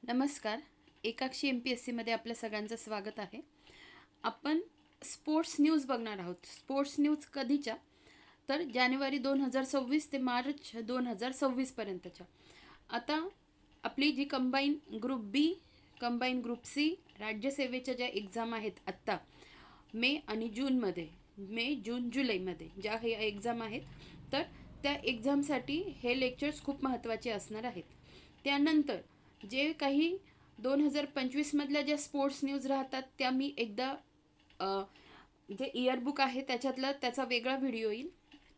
नमस्कार. एकाक्षी MPSCमध्ये आपल्या सगळ्यांचं स्वागत आहे. आपण स्पोर्ट्स न्यूज बघणार आहोत. स्पोर्ट्स न्यूज कधीच्या? तर जानेवारी 2026 ते मार्च 2026 पर्यंतच्या. आता आपली जी combine group B, combine group C, राज्यसेवेच्या ज्या एक्झाम आहेत आत्ता मे आणि जूनमध्ये, मे जून जुलैमध्ये ज्या हे एक्झाम आहेत, तर त्या एक्झामसाठी हे लेक्चर्स खूप महत्त्वाचे असणार आहेत. त्यानंतर जे काही 2025मधल्या ज्या स्पोर्ट्स न्यूज राहतात त्या मी एकदा जे इयरबुक आहे त्याच्यातला त्याचा वेगळा व्हिडिओ येईल.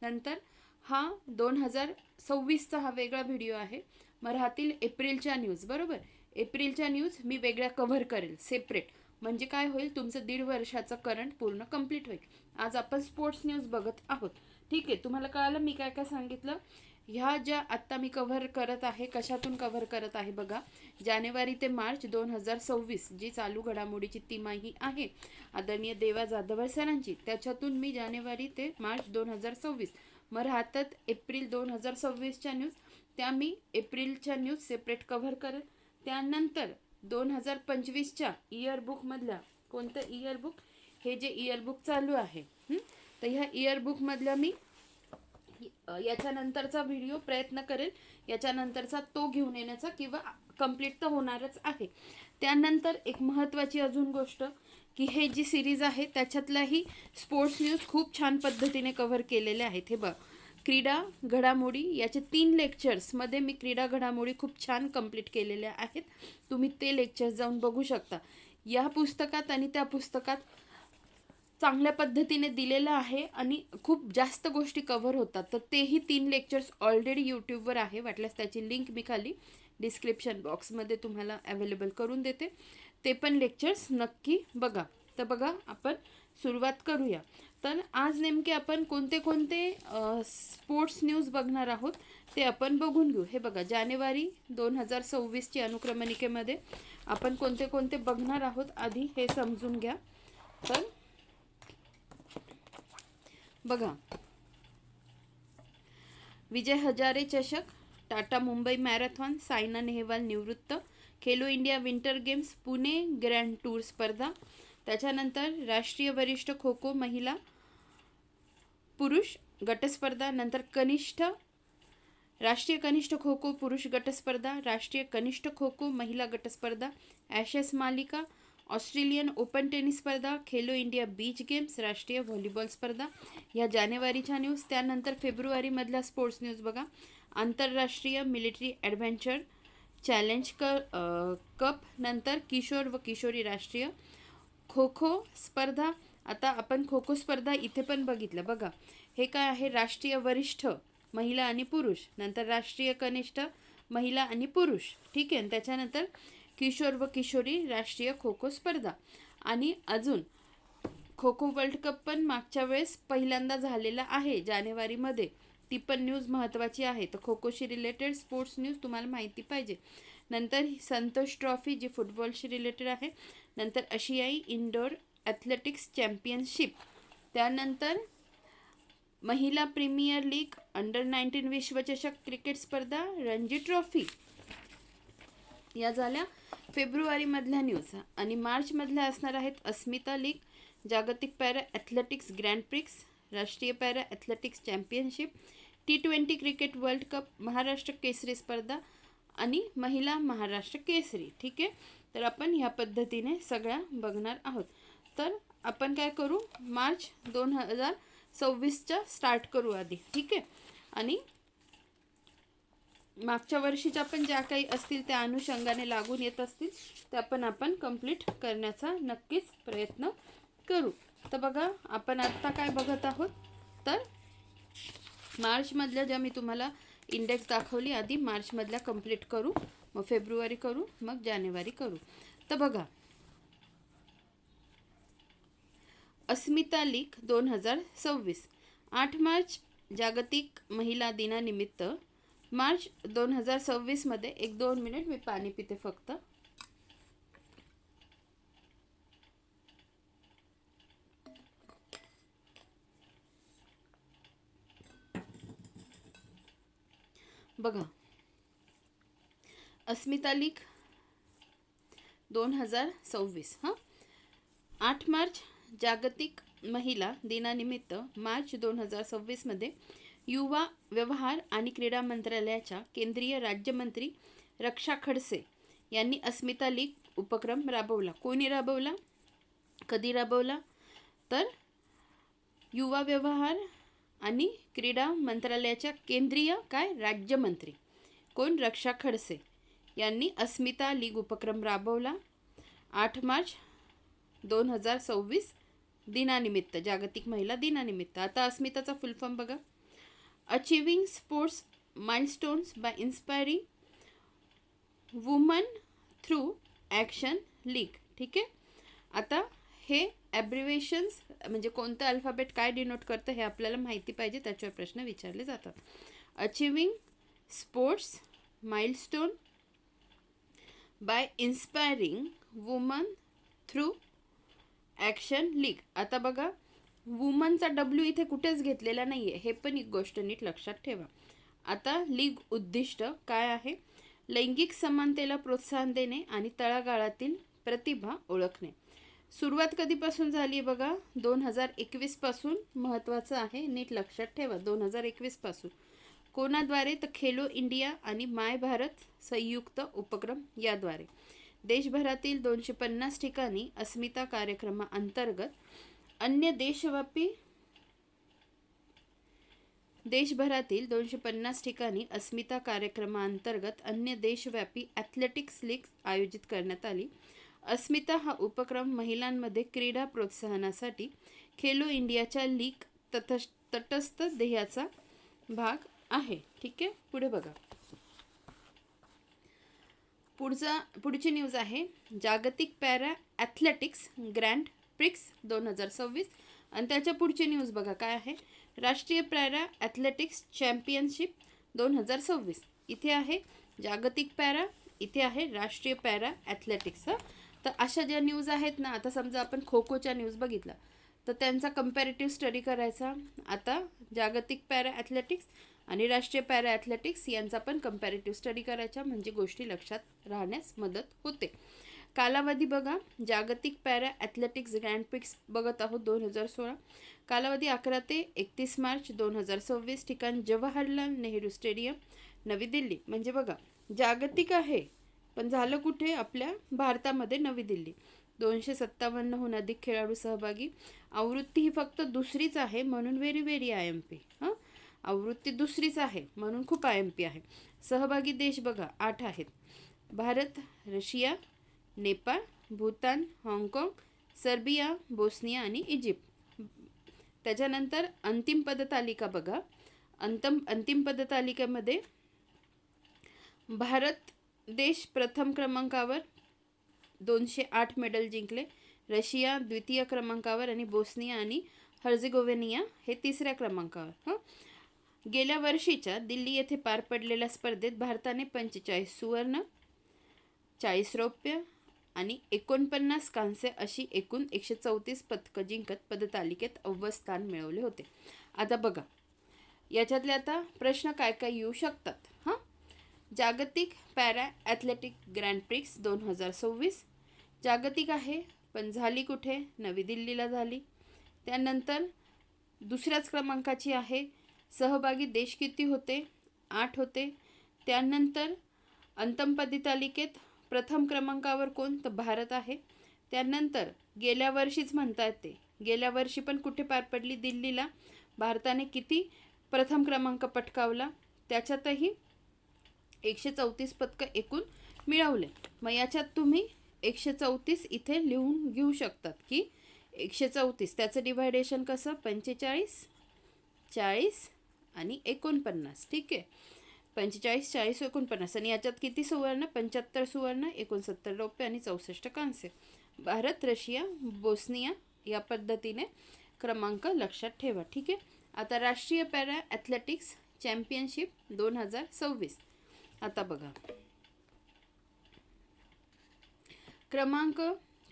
नंतर हा 2026चा हा वेगळा व्हिडिओ आहे. मग राहतील एप्रिलच्या न्यूज. बरोबर, एप्रिलच्या न्यूज मी वेगळ्या कव्हर करेल सेपरेट. म्हणजे काय होईल, तुमचं 1.5 वर्षाचं करंट पूर्ण कंप्लीट होईल. आज आपण स्पोर्ट्स न्यूज बघत आहोत. ठीक आहे, तुम्हाला कळालं मी काय काय सांगितलं. ह्या ज्या आत्ता मी कव्हर करत आहे, कशातून कव्हर करत आहे बघा. जानेवारी ते मार्च 2026 जी चालू घडामोडीची तिमाही आहे आदरणीय देवा जाधव सरांची, त्याच्यातून मी जानेवारी ते मार्च 2026. मग राहतात एप्रिल 2026च्या न्यूज, त्या मी एप्रिलच्या न्यूज सेपरेट कव्हर करेल. त्यानंतर 2025च्या इयरबुकमधल्या, कोणतं इयरबुक, हे जे इयरबुक चालू आहे तर ह्या इयरबुकमधल्या मी याच्यानंतरचा व्हिडिओ प्रयत्न करेल याच्यानंतरचा तो घेऊन येण्याचा, किंवा कंप्लीट तर होणारच आहे. त्यानंतर एक महत्त्वाची अजून गोष्ट, की हे जी सिरीज आहे त्याच्यातल्याही स्पोर्ट्स न्यूज खूप छान पद्धतीने कव्हर केलेले आहेत. हे बघ, क्रीडा घडामोडी याचे 3 लेक्चर्समध्ये मी क्रीडा घडामोडी खूप छान कंप्लीट केलेल्या आहेत. तुम्ही ते लेक्चर्स जाऊन बघू शकता. या पुस्तकात आणि त्या पुस्तकात चांगल्या पद्धतीने दिलेलं आहे आणि खूप जास्त गोष्टी कव्हर होतात. तर तेही 3 लेक्चर्स ऑलरेडी यूट्यूबवर आहे. वाटल्यास त्याची लिंक मी खाली डिस्क्रिप्शन बॉक्समध्ये तुम्हाला अवेलेबल करून देते. ते पण लेक्चर्स नक्की बघा. तर बघा, आपण सुरुवात करूया. तर आज नेमके आपण कोणते कोणते स्पोर्ट्स न्यूज बघणार आहोत ते आपण बघून घेऊ. हे बघा, जानेवारी 2026ची अनुक्रमणिकेमध्ये आपण कोणते कोणते बघणार आहोत आधी हे समजून घ्या. तर बघा, विजय हजारे चषक, टाटा मुंबई मॅरेथॉन, सायना नेहवाल निवृत्त, Khelo India winter games, Pune grand tour स्पर्धा, त्याच्यानंतर राष्ट्रीय वरिष्ठ खो खो महिला पुरुष गटस्पर्धा, नंतर राष्ट्रीय कनिष्ठ खो खो पुरुष गटस्पर्धा, राष्ट्रीय कनिष्ठ खो खो महिला गटस्पर्धा, ॲशेस मालिका, ऑस्ट्रेलियन ओपन टेनिस स्पर्धा, खेलो इंडिया बीच गेम्स, राष्ट्रीय व्हॉलीबॉल स्पर्धा, ह्या जानेवारीच्या न्यूज. त्यानंतर फेब्रुवारीमधल्या स्पोर्ट्स न्यूज बघा. आंतरराष्ट्रीय मिलिटरी ॲडव्हेंचर चॅलेंज कप, नंतर किशोर व किशोरी राष्ट्रीय खो खो स्पर्धा. आता आपण खो खो स्पर्धा इथे पण बघितलं बघा. हे काय आहे, राष्ट्रीय वरिष्ठ महिला आणि पुरुष, नंतर राष्ट्रीय कनिष्ठ महिला आणि पुरुष. ठीक आहे. त्याच्यानंतर किशोर व किशोरी राष्ट्रीय खो खो स्पर्धा. आणि अजून खो खो वर्ल्ड कप पण मागच्या वेळेस पहिल्यांदा झालेला आहे जानेवारीमध्ये. ती पण न्यूज महत्त्वाची आहे. तर खो खोशी रिलेटेड स्पोर्ट्स न्यूज तुम्हाला माहिती पाहिजे. नंतर संतोष ट्रॉफी जी फुटबॉलशी रिलेटेड आहे. नंतर आशियाई इंडोर ॲथलेटिक्स चॅम्पियनशिप. त्यानंतर महिला प्रीमियर लीग, अंडर-19 विश्वचषक क्रिकेट स्पर्धा, रणजी ट्रॉफी. या झाल्या फेब्रुवारीमधल्या न्यूज. आणि मार्चमधल्या असणार आहेत अस्मिता लीग, जागतिक पॅरा ॲथलेटिक्स ग्रँड प्रिक्स, राष्ट्रीय para athletics championship, T20 cricket world cup, Maharashtra Kesari स्पर्धा आणि महिला महाराष्ट्र केसरी. ठीक आहे. तर आपण ह्या पद्धतीने सगळ्या बघणार आहोत. तर आपण काय करू, मार्च 2026च्या स्टार्ट करू आधी. ठीक आहे. आणि मागच्या वर्षीच्या पण ज्या काही असतील त्या अनुषंगाने लागून येत असतील त्या पण आपण कंप्लीट करण्याचा नक्कीच प्रयत्न करू. तर बघा, आपण आत्ता काय बघत आहोत, तर मार्चमधल्या ज्या मी तुम्हाला इंडेक्स दाखवली, आधी मार्चमधल्या कंप्लीट करू, मग फेब्रुवारी करू, मग जानेवारी करू. तर बघा, अस्मिता लीग 2026, 8 मार्च जागतिक महिला दिनानिमित्त. मार्च 2026मध्ये 1-2 मिनिट मी पाणी पिते फक्त. बघा, अस्मिता लीग 2026 हां. 8 मार्च जागतिक महिला दिनानिमित्त मार्च 2026मध्ये युवा व्यवहार आणि क्रीडा मंत्रालयाच्या केंद्रीय राज्यमंत्री रक्षा खडसे यांनी अस्मिता लीग उपक्रम राबवला. कोणी राबवला, कधी राबवला, तर युवा व्यवहार आणि क्रीडा मंत्रालयाच्या केंद्रीय राज्यमंत्री कोण, रक्षा खडसे यांनी अस्मिता लीग उपक्रम राबवला 8 मार्च 2026 दिनानिमित्त, जागतिक महिला दिनानिमित्त. आता अस्मिताचा फुल फॉर्म बघा. Achieving sports milestones by inspiring woman through action league. ठीक आहे. आता हे ॲब्रिव्हेशन्स म्हणजे कोणतं अल्फाबेट काय डिनोट करतं हे आपल्याला माहिती पाहिजे, त्याच्यावर प्रश्न विचारले जातात. Achieving sports milestone by inspiring woman through action league. आता बघा, वुमनचा डब्ल्यू इथे कुठेच घेतलेला नाही आहे, हे पण एक गोष्ट नीट लक्षात ठेवा. आता लीग उद्दिष्ट काय आहे, लैंगिक समानतेला प्रोत्साहन देणे आणि तळागाळातील प्रतिभा ओळखणे. सुरुवात कधीपासून झाली बघा, 2021 पासून. महत्त्वाचं आहे, नीट लक्षात ठेवा, 2021 पासून. कोणाद्वारे, तर खेलो इंडिया आणि माय भारत संयुक्त उपक्रम याद्वारे. देशभरातील 250 ठिकाणी अस्मिता कार्यक्रमाअंतर्गत देशभरातील 250 ठिकाणी अस्मिता कार्यक्रमाअंतर्गत अन्य देशव्यापी ॲथलेटिक्स लीग आयोजित करण्यात आली. अस्मिता हा उपक्रम महिलांमध्ये क्रीडा प्रोत्साहनासाठी खेलो इंडियाच्या लीग तटस्थ ध्येयाचा भाग आहे. ठीक आहे. पुढे बघा, पुढची न्यूज आहे जागतिक पॅरा ॲथलेटिक्स ग्रँड प्रिक्स 2026. आणि त्याच्या पुढची न्यूज बघा काय आहे, राष्ट्रीय पॅरा ॲथलेटिक्स चॅम्पियनशिप 2026. इथे आहे जागतिक पॅरा, इथे आहे राष्ट्रीय पॅरा ॲथलेटिक्स. तर अशा ज्या न्यूज आहेत ना, आता समजा आपण खो खोच्या न्यूज बघितला तर त्यांचा कंपॅरेटिव्ह स्टडी करायचा. आता जागतिक पॅरा ॲथलेटिक्स आणि राष्ट्रीय पॅरा ॲथलेटिक्स यांचा पण कंपॅरेटिव्ह स्टडी करायचा, म्हणजे गोष्टी लक्षात राहण्यास मदत होते. कालावधी बघा, जागतिक पॅरा ॲथलेटिक्स ग्रँड प्रिक्स बघत आहोत 2016. कालावधी 11 ते 31 मार्च 2026. ठिकाण जवाहरलाल नेहरू स्टेडियम, नवी दिल्ली. म्हणजे बघा, जागतिक आहे पण झालं कुठे, आपल्या भारतामध्ये, नवी दिल्ली. 257हून अधिक खेळाडू सहभागी. आवृत्ती ही फक्त दुसरीच आहे, म्हणून व्हेरी IMP. आवृत्ती दुसरीच आहे म्हणून खूप IMP आहे. सहभागी देश बघा 8 आहेत. भारत, रशिया, नेपाळ, भूतान, हाँगकाँग, सर्बिया, बोस्निया आणि इजिप्त. त्याच्यानंतर अंतिम पदतालिका बघा. अंतिम पदतालिकेमध्ये भारत देश प्रथम क्रमांकावर 208 मेडल जिंकले. रशिया द्वितीय क्रमांकावर आणि बोस्निया आणि हर्झेगोव्हिना हे तिसऱ्या क्रमांकावर. गेल्या वर्षीच्या दिल्ली येथे पार पडलेल्या स्पर्धेत भारताने 45 सुवर्ण, 40 रौप्य आणि 49 कांस्य अशी एकूण 134 पदकं जिंकत पदतालिकेत अव्वल स्थान मिळवले होते. आता बघा, याच्यातले आता प्रश्न काय काय येऊ शकतात. जागतिक पॅरा ॲथलेटिक ग्रँड प्रिक्स 2026. जागतिक आहे पण झाली कुठे, नवी दिल्लीला झाली. त्यानंतर दुसऱ्याच क्रमांकाची आहे. सहभागी देश किती होते, 8 होते. त्यानंतर अंतिम पदतालिकेत प्रथम क्रमांकावर कोण, तर भारत आहे. त्यानंतर गेल्या वर्षीच म्हणता येते, गेल्या वर्षी पण कुठे पार पडली, दिल्लीला. भारताने किती प्रथम क्रमांक पटकावला, त्याच्यातही 134 पदकं एकूण मिळवले. मग याच्यात तुम्ही 134 इथे लिहून घेऊ शकतात की 134 त्याचं डिव्हायडेशन कसं, 45, 40 आणि 49. ठीक आहे. 45, 40, 49. आणि याच्यात किती सुवर्ण, 75 सुवर्ण, 69 रौप्य आणि 64 कांस्य. भारत, रशिया, बोस्निया या पद्धतीने क्रमांक लक्षात ठेवा. ठीक आहे. आता राष्ट्रीय पॅरा ॲथलेटिक्स चॅम्पियनशिप 2026. आता बघा, क्रमांक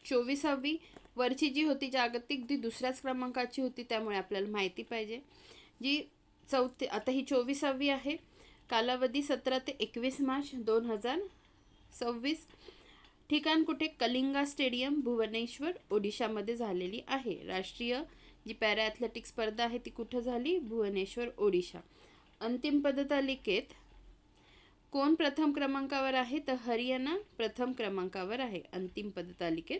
24वी वरची जी होती जागतिक, ती दुसऱ्याच क्रमांकाची होती, त्यामुळे आपल्याला माहिती पाहिजे. जी आता ही 24वी आहे. कालावधी 17 ते 21 मार्च 2026. ठिकाण कुठे? कलिंगा स्टेडियम, भुवनेश्वर, ओडिशामध्ये झालेली आहे. राष्ट्रीय जी पॅरा ॲथलेटिक्स स्पर्धा आहे ती कुठं झाली? भुवनेश्वर, ओडिशा. अंतिम पदतालिकेत कोण प्रथम क्रमांकावर आहे? तर हरियाणा प्रथम क्रमांकावर आहे. अंतिम पदतालिकेत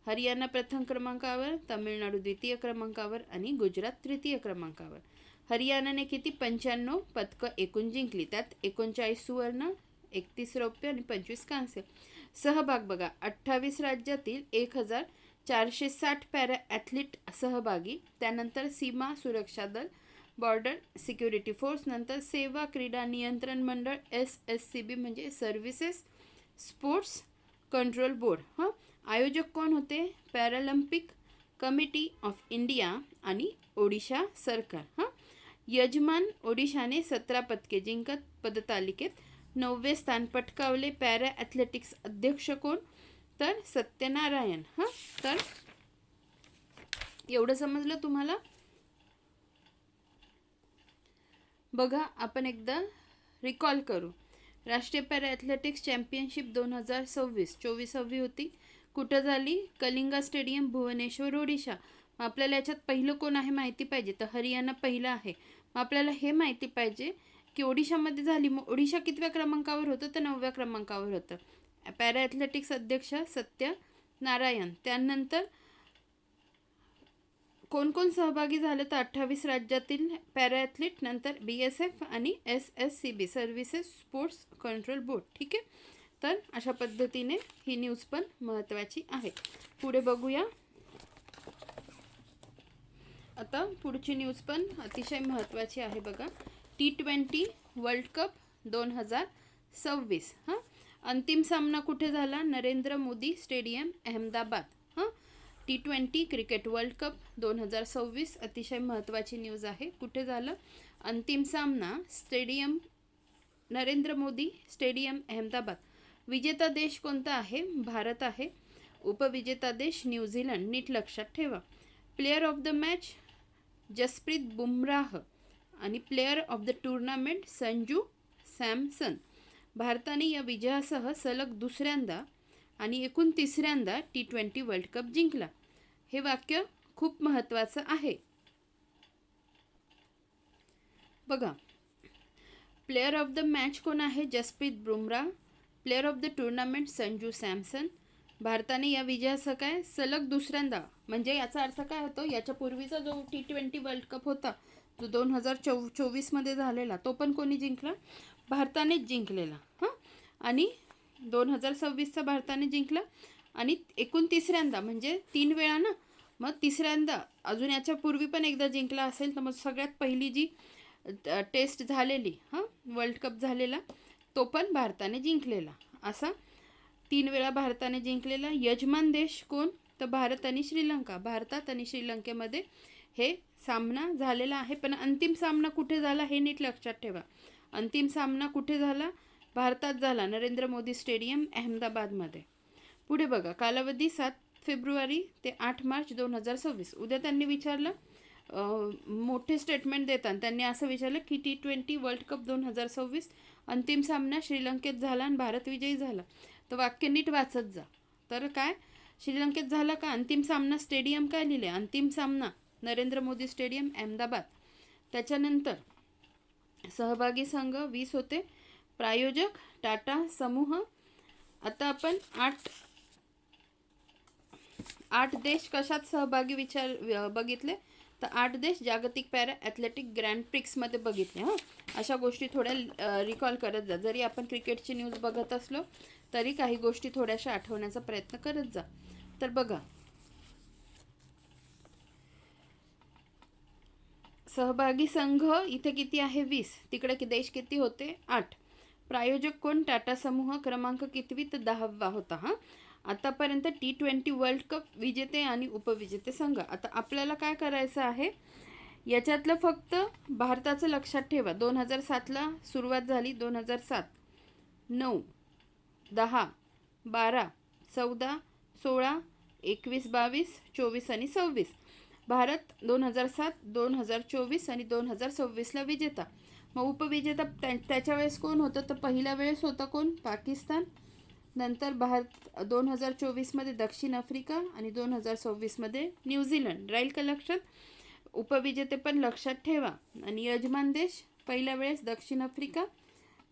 हरियाणा प्रथम क्रमांकावर, तामिळनाडू द्वितीय क्रमांकावर आणि गुजरात तृतीय क्रमांकावर. हरियाणाने किती? 95 पदकं एकूण जिंकली. त्यात 39 सुवर्ण, 31 रौप्य आणि 25 कांस्य. सहभाग बघा, 28 राज्यातील 1460 पॅरा ॲथलीट सहभागी. त्यानंतर सीमा सुरक्षा दल, बॉर्डर सिक्युरिटी फोर्स, नंतर सेवा क्रीडा नियंत्रण मंडळ SSCB म्हणजे सर्व्हिसेस स्पोर्ट्स कंट्रोल बोर्ड. आयोजक कोण होते? पॅरालिम्पिक कमिटी ऑफ इंडिया आणि ओडिशा सरकार. यजमान ओडिशाने 17 पदके जिंकत पदतालिकेत 9वे स्थान पटकावले. पॅरा ॲथलेटिक्स अध्यक्ष कोण? तर सत्यनारायण. तर एवढं समजलं तुम्हाला? बघा, आपण एकदा रिकॉल करू. राष्ट्रीय पॅरा ॲथलेटिक्स चॅम्पियनशिप 2026 24वी होती. कुठं झाली? कलिंगा स्टेडियम, भुवनेश्वर, ओडिशा. मग आपल्याला याच्यात पहिलं कोण आहे माहिती पाहिजे, तर हरियाणा पहिलं आहे. मग आपल्याला हे माहिती पाहिजे की ओडिशामध्ये झाली. मग ओडिशा कितव्या क्रमांकावर होतं? तर 9व्या क्रमांकावर होतं. पॅरा ॲथलेटिक्स अध्यक्ष सत्यनारायण. त्यानंतर कोण कोण सहभागी झाले? तर 28 राज्यातील पॅरा ॲथलीट, नंतर BSF आणि SSCB services sports control board. ठीक आहे. तर अशा पद्धतीने ही न्यूज पण महत्त्वाची आहे. पुढे बघूया. आता पुढची न्यूज पण अतिशय महत्त्वाची आहे बघा. T20 world cup 2026. अंतिम सामना कुठे झाला? Narendra Modi stadium, Ahmedabad. T20 cricket world cup 2026 अतिशय महत्त्वाची न्यूज आहे. कुठे झालं? अंतिम सामना स्टेडियम नरेंद्र मोदी स्टेडियम, अहमदाबाद. विजेता देश कोणता आहे? भारत आहे. उपविजेता देश न्यूझीलंड. नीट लक्षात ठेवा. Player of the match Jasprit Bumrah आणि player of the tournament Sanju Samson. भारताने या विजयासह सलग दुसऱ्यांदा आणि एकूण तिसऱ्यांदा T20 वर्ल्ड कप जिंकला. हे वाक्य खूप महत्त्वाचं आहे. बघा, प्लेयर ऑफ द मॅच कोण आहे? Jasprit Bumrah. Player of the tournament Sanju Samson. भारताने या विजयासह काय? सलग दुसऱ्यांदा. म्हणजे याचा अर्थ काय होतो? याच्या पूर्वीचा जो T20 वर्ल्ड कप होता, जो 2024मध्ये झालेला, तो पण कोणी जिंकला? भारतानेच जिंकलेला. आणि 2026चा भारताने जिंकला आणि एकूण तिसऱ्यांदा, म्हणजे 3 वेळा ना. मग तिसऱ्यांदा अजून याच्या पूर्वी पण एकदा जिंकला असेल, तर मग सगळ्यात पहिली जी टेस्ट झालेली वर्ल्ड कप झालेला, तो पण भारताने जिंकलेला. असा 3 वेळा भारताने जिंकलेला. यजमान देश कोण? तर भारत आणि श्रीलंका. भारतात आणि श्रीलंकेमध्ये हे सामना झालेला आहे. पण अंतिम सामना कुठे झाला हे नीट लक्षात ठेवा. अंतिम सामना कुठे झाला? भारतात झाला, नरेंद्र मोदी स्टेडियम, अहमदाबादमध्ये. पुढे बघा, कालावधी 7 फेब्रुवारी ते 8 मार्च 2026. उद्या त्यांनी विचारलं, मोठे स्टेटमेंट देताना त्यांनी असं विचारलं की T20 वर्ल्ड कप 2026 अंतिम सामना श्रीलंकेत झाला आणि भारत विजयी झाला. तर वाक्य नीट वाचत जा. तर काय? श्रीलंकेत झाला का? अंतिम सामना स्टेडियम काय लिहिले? अंतिम सामना नरेंद्र मोदी स्टेडियम, अहमदाबाद. त्याच्यानंतर सहभागी संघ 20 होते. प्रायोजक टाटा समूह. आता आपण 8 देश कशात सहभागी बघितले? तर 8 देश जागतिक पॅरा ॲथलेटिक ग्रँड प्रिक्समध्ये बघितले. अशा गोष्टी थोड्या रिकॉल करत जा. जरी आपण क्रिकेटची न्यूज बघत असलो तरी काही गोष्टी थोड्याशा आठवण्याचा प्रयत्न करत जा. तर बघा, सहभागी संघ इथे किती आहे? 20. तिकडे देश किती होते? 8. प्रायोजक कोण? टाटा समूह. क्रमांक कितवी? तर 10वा होता. आतापर्यंत T20 वर्ल्ड कप विजेते आणि उपविजेते संघ. आता आपल्याला काय करायचं आहे? याच्यातलं फक्त भारताचं लक्षात ठेवा. 2007ला सुरुवात झाली. 2007, 9, 10, 12, 14, 16, 21, 22, 24 आणि 26. भारत 2007, 2024 आणि 2026ला विजेता. मग उपविजेता त्याच्या वेळेस कोण होतं? तर पहिल्या वेळेस होता कोण? पाकिस्तान. नंतर भारत 2024मध्ये दक्षिण आफ्रिका आणि 2026मध्ये न्यूझीलंड. राहील का लक्षात? उपविजेते पण लक्षात ठेवा. आणि यजमान देश पहिल्या वेळेस दक्षिण आफ्रिका,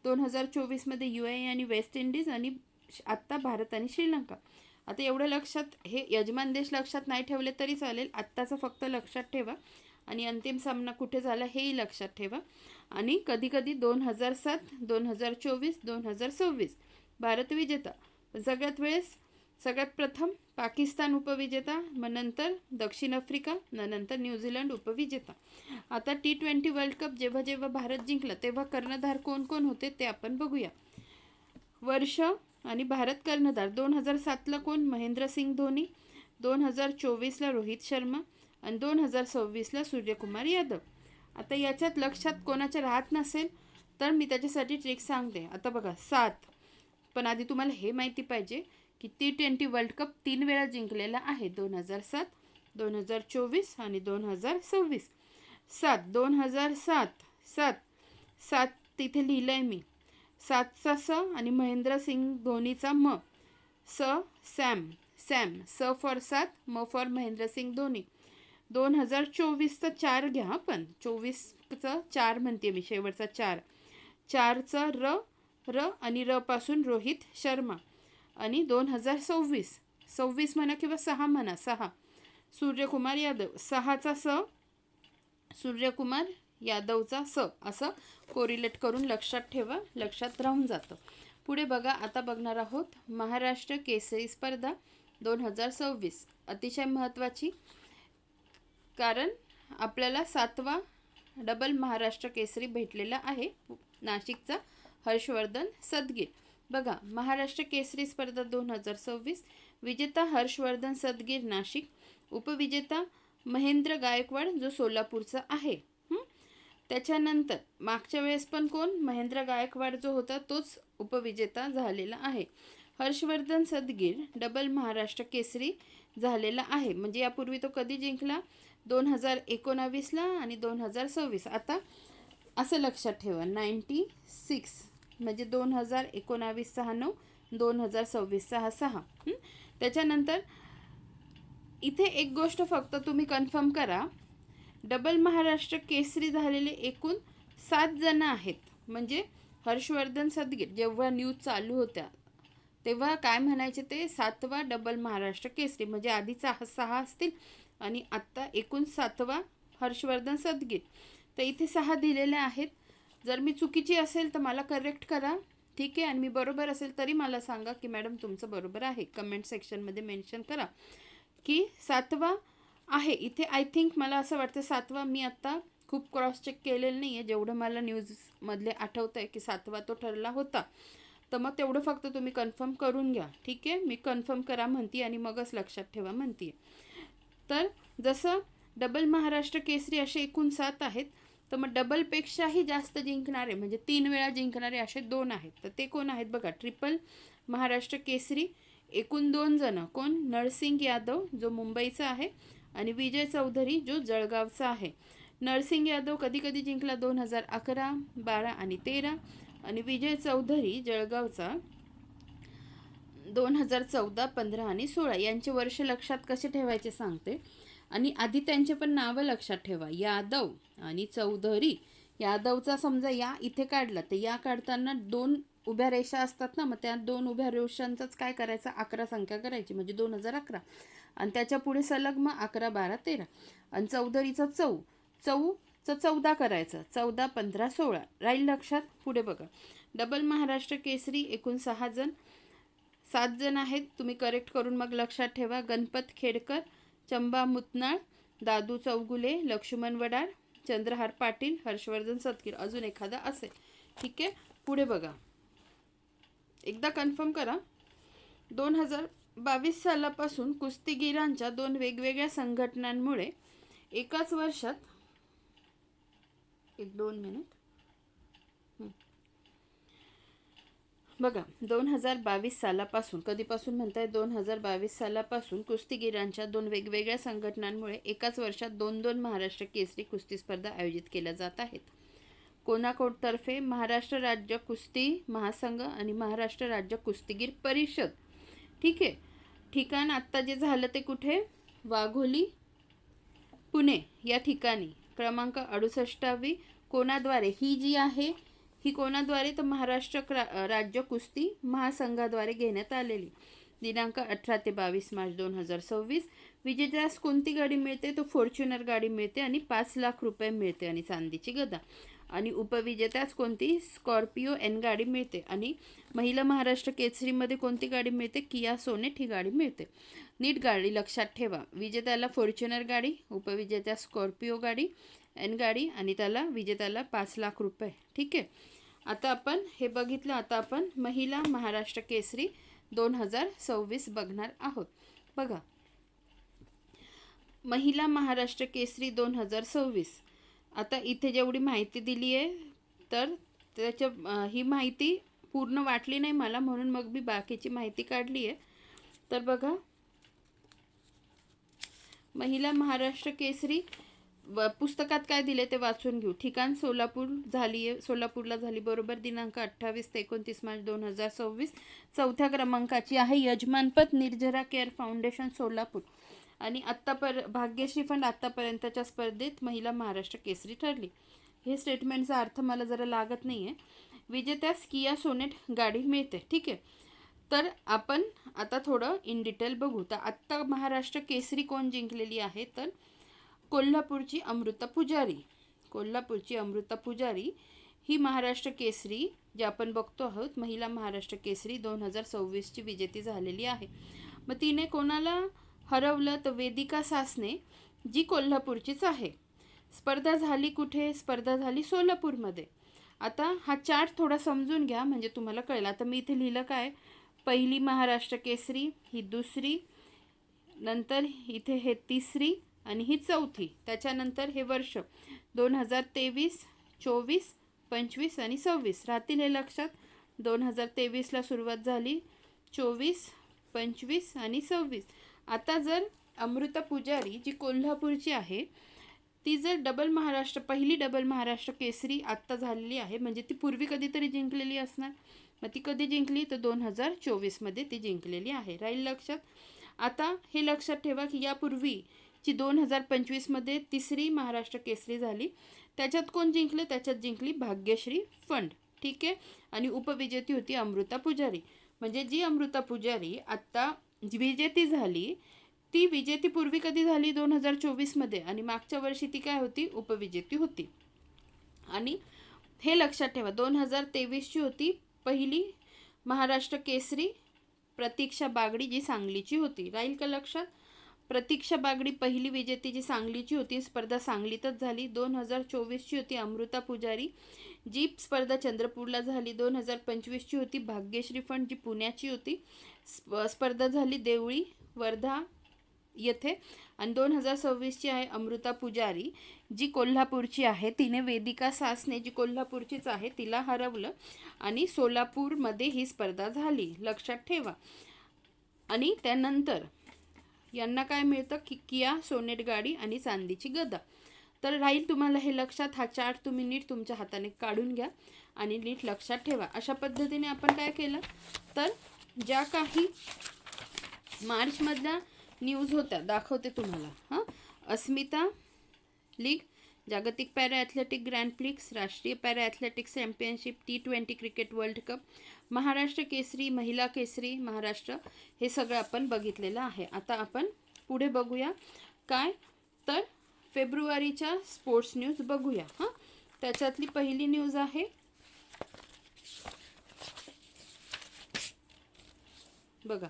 2024मध्ये UAE आणि वेस्ट इंडिज, आणि आत्ता भारत आणि श्रीलंका. आता एवढं लक्षात, हे यजमान देश लक्षात नाही ठेवले तरी चालेल, आत्ताचं फक्त लक्षात ठेवा. आणि अंतिम सामना कुठे झाला हेही लक्षात ठेवा. आणि कधी कधी 2007, 2024, 2026 भारत विजेता. सगळ्यात वेळेस सगळ्यात प्रथम पाकिस्तान उपविजेता, मग नंतर दक्षिण आफ्रिका, नंतर न्यूझीलंड उपविजेता. आता T20 वर्ल्ड कप जेव्हा जेव्हा भारत जिंकला तेव्हा कर्णधार कोण कोण होते ते आपण बघूया. वर्ष आणि भारत कर्णधार 2007ला कोण? महेंद्रसिंग धोनी. 2024ला रोहित शर्मा आणि 2026ला सूर्यकुमार यादव. आता याच्यात लक्षात कोणाच्या राहत नसेल तर मी त्याच्यासाठी ट्रिक सांगते. आता बघा 7, पण आधी तुम्हाला हे माहिती पाहिजे की T20 वर्ल्ड कप 3 वेळा जिंकलेला आहे, 2007, 2024 आणि 2026. 7 तिथे लिहिलं आहे मी. 7चा स आणि महेंद्रसिंग धोनीचा म. सॅम स फॉर 7, म फॉर महेंद्रसिंग धोनी. 2024चा 4 घ्या, पण 24चा 4 म्हणते मी, शेवटचा 4चा र आणि र पासून रोहित शर्मा. आणि 2026 म्हणा किंवा 6 म्हणा, 6 सूर्यकुमार यादव. 6चा स सूर्यकुमार यादवचा स, असं कोरिलेट करून लक्षात ठेवा, लक्षात राहून जातं. पुढे बघा, आता बघणार आहोत महाराष्ट्र केसरी स्पर्धा 2026. अतिशय महत्त्वाची, कारण आपल्याला 7वा डबल महाराष्ट्र केसरी भेटलेला आहे, नाशिकचा हर्षवर्धन सदगीर. बघा, महाराष्ट्र केसरी स्पर्धा 2026, विजेता हर्षवर्धन सदगीर नाशिक, उपविजेता महेंद्र गायकवाड जो सोलापूरचा आहे. त्याच्यानंतर मागच्या वेळेस पण कोण? महेंद्र गायकवाड जो होता तोच उपविजेता झालेला आहे. हर्षवर्धन सदगीर डबल महाराष्ट्र केसरी झालेला आहे. म्हणजे यापूर्वी तो कधी जिंकला? 2019ला आणि 2026. आता असं लक्षात ठेवा, 96 म्हणजे 2019 6 9, 2026 6 6. त्याच्यानंतर इथे एक गोष्ट फक्त तुम्ही कन्फर्म करा, डबल महाराष्ट्र केसरी झालेले एकूण 7 जण आहेत. म्हणजे हर्षवर्धन सदगीर जेव्हा न्यूज चालू होत्या तेव्हा काय म्हणायचे ते, 7वा डबल महाराष्ट्र केसरी, म्हणजे आधी 6 असतील आणि आत्ता एकूण 7वा हर्षवर्धन सदगीर. तर इथे 6 दिलेले आहेत. जर मी चुकीची असेल तर मला करेक्ट करा, ठीक आहे. आणि मी बरोबर असेल तरी मला सांगा की मॅडम तुमचं बरोबर आहे, कमेंट सेक्शनमध्ये मेन्शन करा की 7वा आहे. इथे आय थिंक मला असं वाटतं 7वा, मी आत्ता खूप क्रॉस चेक केलेलं नाही आहे, जेवढं मला न्यूजमधले आठवतं आहे की 7वा तो ठरला होता. तर मग तेवढं फक्त तुम्ही कन्फर्म करून घ्या, ठीक आहे. मी कन्फर्म करा म्हणते आणि मगच लक्षात ठेवा म्हणते. तर जसं डबल महाराष्ट्र केसरी असे एकूण 7 आहेत, तर मग डबलपेक्षाही जास्त जिंकणारे म्हणजे 3 वेळा जिंकणारे असे 2 आहेत. तर ते कोण आहेत बघा, ट्रिपल महाराष्ट्र केसरी एकूण 2 जण. कोण? नरसिंग यादव जो मुंबईचा आहे आणि विजय चौधरी जो जळगावचा आहे. नरसिंग यादव कधी कधी जिंकला? 2011, 12 आणि 13. आणि विजय चौधरी जळगावचा 2014, 15 आणि 16. यांचे वर्ष लक्षात कसे ठेवायचे सांगते. आणि आधी त्यांचे पण नावं लक्षात ठेवा, यादव आणि चौधरी. यादवचा समजा या इथे काढला तर या काढताना 2 उभ्या रेषा असतात ना, मग त्या 2 उभ्या रेषांचाच काय करायचं, 11 संख्या करायची, म्हणजे 2011. आणि त्याच्या पुढे सलग मग 11, 12, 13. आणि चौधरीचा चौचं 14 करायचं, 14, 15, 16. राहील लक्षात? पुढे बघा, डबल महाराष्ट्र केसरी एकूण 6 जण, 7 जण आहेत. तुम्ही करेक्ट करून मग लक्षात ठेवा. गणपत खेडकर, चंबा मुतनाळ, दादू चौगुले, लक्ष्मण वडार, चंद्रहार पाटील, हर्षवर्धन सदगीर, अजून एखादा असेल, ठीक आहे. पुढे बघा, एकदा कन्फर्म करा. 2022 सालापासून कुस्तीगीरांच्या 2 वेगवेगळ्या संघटनांमुळे एकाच वर्षात, 1-2 मिनिट बघा, 2022 सालापासून, कधीपासून म्हणताय? 2022 सालापासून कुस्तीगीरांच्या 2 वेगवेगळ्या संघटनांमुळे एकाच वर्षात 2 महाराष्ट्र केसरी कुस्ती स्पर्धा आयोजित केल्या जात आहेत. कोणाकोणतर्फे? महाराष्ट्र राज्य कुस्ती महासंघ आणि महाराष्ट्र राज्य कुस्तीगीर परिषद. ठीक आहे. ठिकाण आत्ता जे झालं ते कुठे? वाघोली पुणे या ठिकाणी. क्रमांक 68वी कोणाद्वारे? ही जी आहे ही कोणाद्वारे? तर महाराष्ट्र राज्य कुस्ती महासंघाद्वारे घेण्यात आलेली. दिनांक 18 ते 22 मार्च 2026. विजेत्यास कोणती गाडी मिळते? तो फॉर्च्युनर गाडी मिळते आणि 5 लाख रुपये मिळते आणि चांदीची गदा. आणि उपविजेत्यास कोणती? स्कॉर्पिओ एन गाडी मिळते. आणि महिला महाराष्ट्र केसरीमध्ये कोणती गाडी मिळते? किया सोनेट ही गाडी मिळते. नीट गाडी लक्षात ठेवा. विजेत्याला फॉर्च्युनर गाडी, उपविजेत्या स्कॉर्पिओ गाडी, एन गाडी आणि त्याला विजेत्याला 5 लाख रुपये. ठीक आहे. आता आपण हे बघितलं. आता आपण महिला महाराष्ट्र केसरी 2026 बघणार आहोत. बघा, महिला महाराष्ट्र केसरी 2026. आता इथे जेवढी माहिती दिली आहे तर ही माहिती पूर्ण वाटली नाही मला, म्हणून मग मी बाकीची माहिती काढली आहे. तर बघा, महिला महाराष्ट्र केसरी पुस्तकात काय दिले ते वाचून घेऊ. ठिकाण सोलापूर झाली आहे, सोलापूरला झाली बरोबर. दिनांक 28 ते 29 मार्च 2026. 4थ्या क्रमांकाची आहे. यजमानपद निर्जरा केअर फाउंडेशन सोलापूर. आणि भाग्यश्री फंड आत्तापर्यंतच्या स्पर्धेत महिला महाराष्ट्र केसरी ठरली. हे स्टेटमेंटचा अर्थ मला जरा लागत नाही आहे. विजेत्यास किया सोनेट गाडी मिळते. ठीक आहे. तर आपण आता थोडं इन डिटेल बघू. तर आत्ता महाराष्ट्र केसरी कोण जिंकलेली आहे? तर कोल्हापूरची अमृता पुजारी. कोल्हापूरची अमृता पुजारी ही महाराष्ट्र केसरी जे आपण बघतो आहोत, महिला महाराष्ट्र केसरी 2026ची विजेती झालेली आहे. मग तिने कोणाला हरवलं? तर वेदिका सासने, जी कोल्हापूरचीच आहे. स्पर्धा झाली कुठे? स्पर्धा झाली सोलापूरमध्ये. आता हा चार्ट थोडा समजून घ्या म्हणजे तुम्हाला कळेल. आता मी इथे लिहिलं काय? पहिली महाराष्ट्र केसरी, ही दुसरी, नंतर इथे हे तिसरी आणि ही चौथी. त्याच्यानंतर हे वर्ष 2023, 24, 25 आणि 26 राहतील हे लक्षात. 2023ला सुरुवात झाली, 24, 25 आणि 26. आता जर अमृता पुजारी जी कोल्हापूरची आहे ती जर पहिली डबल महाराष्ट्र केसरी आत्ता झालेली आहे, म्हणजे ती पूर्वी कधीतरी जिंकलेली असणार. मग ती कधी जिंकली? तर 2024मध्ये ती जिंकलेली आहे. राहील लक्षात. आता हे लक्षात ठेवा की यापूर्वीची 2025मध्ये तिसरी महाराष्ट्र केसरी झाली. त्याच्यात कोण जिंकले? त्याच्यात जिंकली भाग्यश्री फंड. ठीक आहे. आणि उपविजेती होती अमृता पुजारी. म्हणजे जी अमृता पुजारी आत्ता विजेती झाली ती विजेती पूर्वी कधी झाली? 2024मध्ये. आणि मागच्या वर्षी ती काय होती? उपविजेती होती. आणि हे लक्षात ठेवा 2023ची होती पहिली महाराष्ट्र केसरी प्रतीक्षा बागडी जी सांगलीची होती. राहील का लक्षात? प्रतीक्षा बागडी पहिली विजेती जी सांगलीची होती. स्पर्धा सांगलीतच झाली. 2024ची होती अमृता पुजारी जी स्पर्धा चंद्रपूरला झाली. 2025ची होती भाग्यश्री फंड जी पुण्याची होती. स्पर्धा झाली देवळी वर्धा येथे. आणि 2026ची आहे अमृता पुजारी जी कोल्हापूरची आहे. तिने वेदिका सासने जी कोल्हापूरचीच आहे तिला हरवलं आणि सोलापूरमध्ये ही स्पर्धा झाली. लक्षात ठेवा. आणि त्यानंतर यांना काय मिळतं? किया सोनेट गाडी आणि चांदीची गदा. तर राहील तुम्हाला हे लक्षात. हा चार्ट तुम्ही नीट तुमच्या हाताने काढून घ्या आणि नीट लक्षात ठेवा. अशा पद्धतीने आपण काय केलं तर ज्या काही मार्चमधल्या न्यूज होत्या दाखवते तुम्हाला. हां, अस्मिता लीग, जागतिक पॅरा ॲथलेटिक ग्रँड प्रिक्स, राष्ट्रीय para athletics championship, T20 cricket world cup, Maharashtra Kesari, महिला केसरी महाराष्ट्र, हे सगळं आपण बघितलेलं आहे. आता आपण पुढे बघूया काय तर फेब्रुवारीच्या स्पोर्ट्स न्यूज बघूया. हां, त्याच्यातली पहिली न्यूज आहे बघा,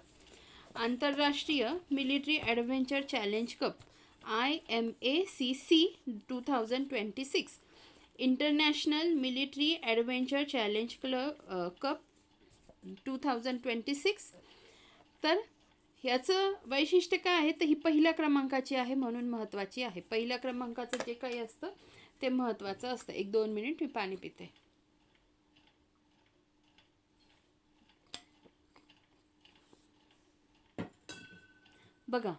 आंतरराष्ट्रीय military adventure challenge cup IMACC 2026, international military adventure challenge cup 2026. तर ह्याचं वैशिष्ट्य काय आहे? तर ही पहिल्या क्रमांकाची आहे म्हणून महत्त्वाची आहे. पहिल्या क्रमांकाचं जे काही असतं ते महत्त्वाचं असतं. 1-2 मिनिट मी पाणी पिते. बघा,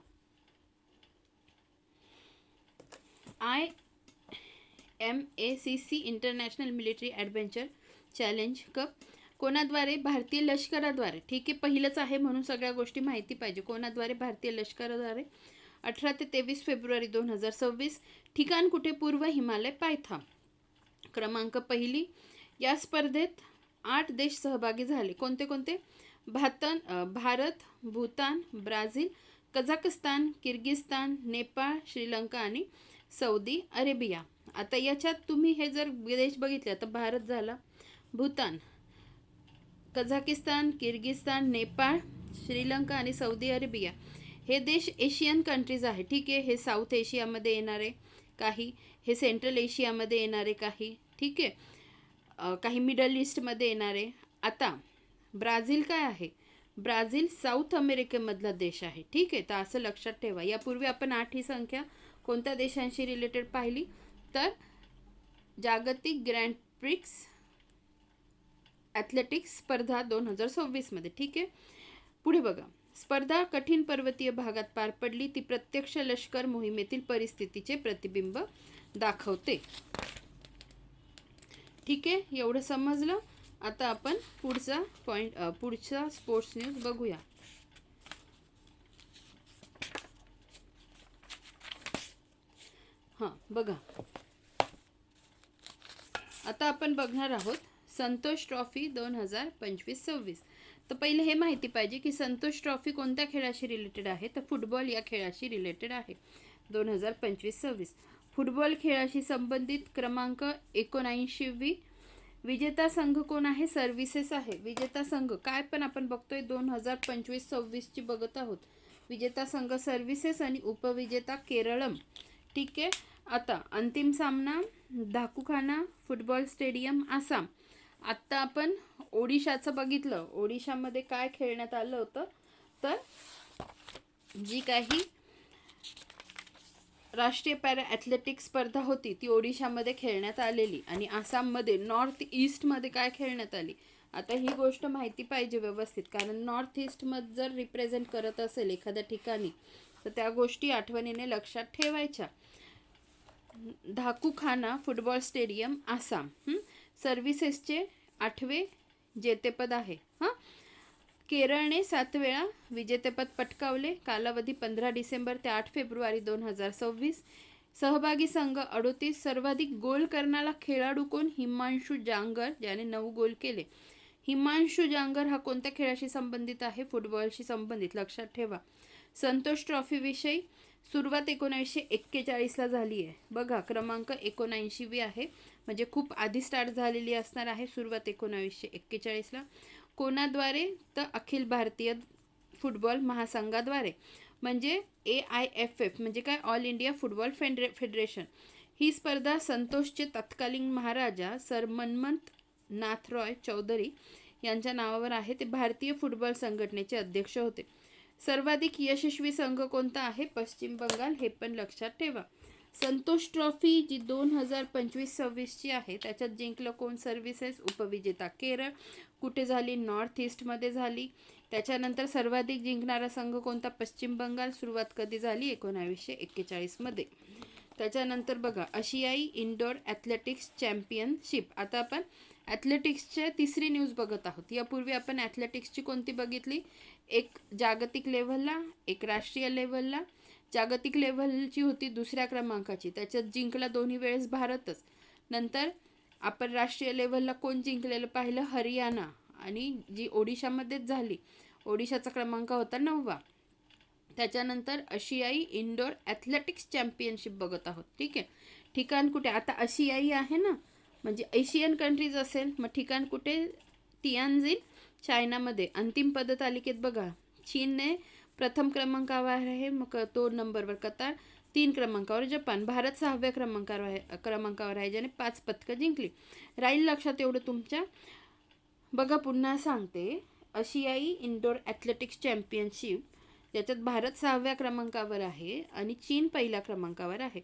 IMACC international military adventure challenge cup कोणाद्वारे? भारतीय लष्कराद्वारे. ठीक आहे, पहिलंच आहे म्हणून सगळ्या गोष्टी माहिती पाहिजे. कोणाद्वारे? भारतीय लष्कराद्वारे. 18 ते 23 फेब्रुवारी 2026. ठिकाण कुठे? पूर्व हिमालय पायथ्या. क्रमांक पहिली. या स्पर्धेत 8 देश सहभागी झाले. कोणते कोणते? Bharat, Bhutan, Brazil, Kazakhstan, Kyrgyzstan, Nepal, Sri Lanka आणि सौदी अरेबिया. आता याच्यात तुम्ही हे जर देश बघितले तर भारत झाला, भूतान, कझाकिस्तान, किर्गिस्तान, नेपाळ, श्रीलंका आणि सौदी अरेबिया हे देश एशियन कंट्रीज आहे. ठीक आहे, हे साऊथ एशियामध्ये येणारे काही, हे सेंट्रल एशियामध्ये येणारे काही, ठीक आहे, काही मिडल ईस्टमध्ये येणारे. आता ब्राझील काय आहे? ब्राझील साऊथ अमेरिकेमधला देश आहे. ठीक आहे, तर असं लक्षात ठेवा. यापूर्वी आपण 8 ही संख्या कोणत्या देशांशी रिलेटेड पाहिली? तर जागतिक ग्रँड प्रिक्स ॲथलेटिक्स स्पर्धा 2026 मध्ये. ठीक आहे, पुढे बघा. स्पर्धा कठीण पर्वतीय भागात पार पडली. ती प्रत्यक्ष लष्कर मोहिमेतील परिस्थितीचे प्रतिबिंब दाखवते. ठीक आहे, एवढं समजलं. आता आपण पुढचा स्पोर्ट्स न्यूज बघूया. हां बघा, आता आपण बघणार आहोत संतोष ट्रॉफी 2025-26. तर पहिले हे माहिती पाहिजे की संतोष ट्रॉफी कोणत्या खेळाशी रिलेटेड आहे? तर फुटबॉल या खेळाशी रिलेटेड आहे. 2025-26 फुटबॉल खेळाशी संबंधित क्रमांक 79वी. विजेता संघ कोण आहे? सर्व्हिसेस आहे. विजेता संघ काय पण आपण बघतोय 2025-26ची बघत आहोत. विजेता संघ सर्व्हिसेस आणि उपविजेता केरळम. ठीक आहे, आता अंतिम सामना धाकूखाना फुटबॉल स्टेडियम आसाम. आत्ता आपण ओडिशाचं बघितलं. ओडिशामध्ये काय खेळण्यात आलं होतं? तर जी काही राष्ट्रीय पॅरा ॲथलेटिक्स स्पर्धा होती ती ओडिशामध्ये खेळण्यात आलेली आणि आसाममध्ये नॉर्थ ईस्टमध्ये काय खेळण्यात आली. आता ही गोष्ट माहिती पाहिजे व्यवस्थित, कारण नॉर्थ ईस्टमध्ये जर रिप्रेझेंट करत असेल एखाद्या ठिकाणी तर त्या गोष्टी आठवणीने लक्षात ठेवायच्या. धाकूखाना फुटबॉल स्टेडियम आसाम. सर्व्हिसेसचे 8वे जेतेपद आहे. केरळने 7 वेळा विजेतेपद पटकावले. कालावधी 15 डिसेंबर ते 8 फेब्रुवारी 2026. सहभागी संघ 38. सर्वाधिक गोल करणारा खेळाडू कोण? हिमांशू जांगर, ज्याने 9 गोल केले. हिमांशू जांगर हा कोणत्या खेळाशी संबंधित आहे? फुटबॉलशी संबंधित. लक्षात ठेवा. संतोष ट्रॉफी विषयी सुरुवात 1941ला झाली आहे. बघा, क्रमांक 79वी आहे, म्हणजे खूप आधी स्टार्ट झालेली असणार आहे. सुरुवात 1941ला. कोणाद्वारे? तर अखिल भारतीय फुटबॉल महासंघाद्वारे, म्हणजे AIFF म्हणजे काय? All India Football Federation. ही स्पर्धा संतोषचे तत्कालीन महाराजा सर मनमथ नाथ रॉय चौधरी यांच्या नावावर आहे. ते भारतीय फुटबॉल संघटनेचे अध्यक्ष होते. सर्वाधिक यशस्वी संघ कोणता आहे? पश्चिम बंगाल. हे पण लक्षात ठेवा. संतोष ट्रॉफी जी 2025-26ची आहे त्याच्यात जिंकलं कोण? सर्व्हिसेस. उपविजेता केरळ. कुठे झाली? नॉर्थ ईस्टमध्ये झाली. त्याच्यानंतर सर्वाधिक जिंकणारा संघ कोणता? पश्चिम बंगाल. सुरुवात कधी झाली? 1941मध्ये. त्याच्यानंतर बघा, आशियाई इंडोर ॲथलेटिक्स चॅम्पियनशिप. आता आपण ॲथलेटिक्सच्या तिसरी न्यूज बघत आहोत. यापूर्वी आपण ॲथलेटिक्सची कोणती बघितली? एक जागतिक लेव्हलला, एक राष्ट्रीय लेव्हलला. जागतिक लेव्हलची होती 2ऱ्या क्रमांकाची, त्याच्यात जिंकला दोन्ही वेळेस भारतच. नंतर आपण राष्ट्रीय लेव्हलला कोण जिंकलेलं पाहिलं? हरियाणा, आणि जी ओडिशामध्येच झाली. ओडिशाचा क्रमांक होता 9वा. त्याच्यानंतर आशियाई इंडोर ॲथलेटिक्स चॅम्पियनशिप बघत आहोत. ठीक आहे, ठिकाण कुठे? आता आशियाई आहे ना, म्हणजे एशियन कंट्रीज असेल, मग ठिकाण कुठे? तियानजिन, चायनामध्ये. अंतिम पदतालिकेत बघा, चीनने प्रथम क्रमांकावर आहे, मग 2 नंबरवर कतार, 3 क्रमांकावर जपान. भारत 6व्या क्रमांकावर आहे, ज्याने 5 पदकं जिंकली. राहील लक्षात एवढं तुमच्या. बघा पुन्हा सांगते, आशियाई इंडोर ॲथलेटिक्स चॅम्पियनशिप ज्याच्यात भारत 6व्या क्रमांकावर आहे आणि चीन 1ल्या क्रमांकावर आहे.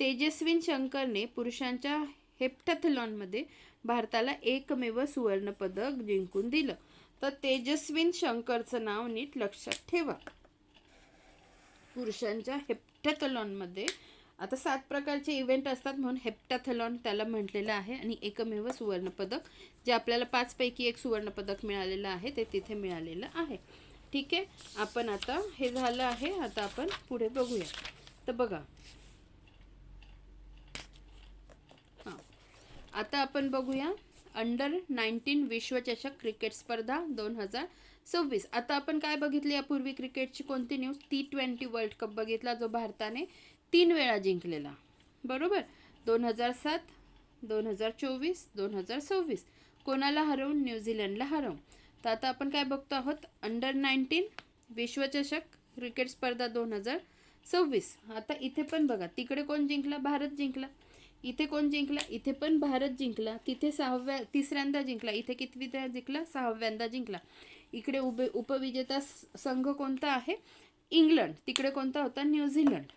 तेजस्विन शंकरने पुरुषांच्या हेप्टॅथलॉनमध्ये भारताला एकमेव सुवर्णपदक जिंकून दिलं. तर तेजस्विन शंकरचं नाव नीट लक्षात ठेवा. पुरुषांच्या हेप्टॅथलॉनमध्ये आता 7 प्रकारचे इव्हेंट असतात म्हणून हेप्टॅथलॉन त्याला म्हटलेलं आहे. आणि एकमेव सुवर्णपदक जे आपल्याला 5 पैकी 1 सुवर्णपदक मिळालेलं आहे ते तिथे मिळालेलं आहे. ठीक आहे, आपण आता हे झालं आहे. आता आपण पुढे बघूया. तर बघा, हां, आता आपण बघूया अंडर 19 विश्वचषक क्रिकेट स्पर्धा 2026. आता आपण काय बघितले यापूर्वी क्रिकेटची कोणती न्यूज? T20 वर्ल्ड कप बघितला, जो भारताने 3 वेळा जिंकलेला, बरोबर. 2007, 2024, 2026. कोणाला हरवून? न्यूझीलंडला हरवून. तर आता आपण काय बघतो आहोत? अंडर 19 विश्वचषक क्रिकेट स्पर्धा 2026. आता इथे पण बघा, तिकडे कोण जिंकला? भारत जिंकला. इथे कोण जिंकला? इथे पण भारत जिंकला. तिथे तिसऱ्यांदा जिंकला. इथे कितवीदा जिंकला? 6व्यांदा जिंकला. इकडे उपविजेता संघ कोणता आहे? इंग्लंड. तिकडे कोणता होता? न्यूझीलंड.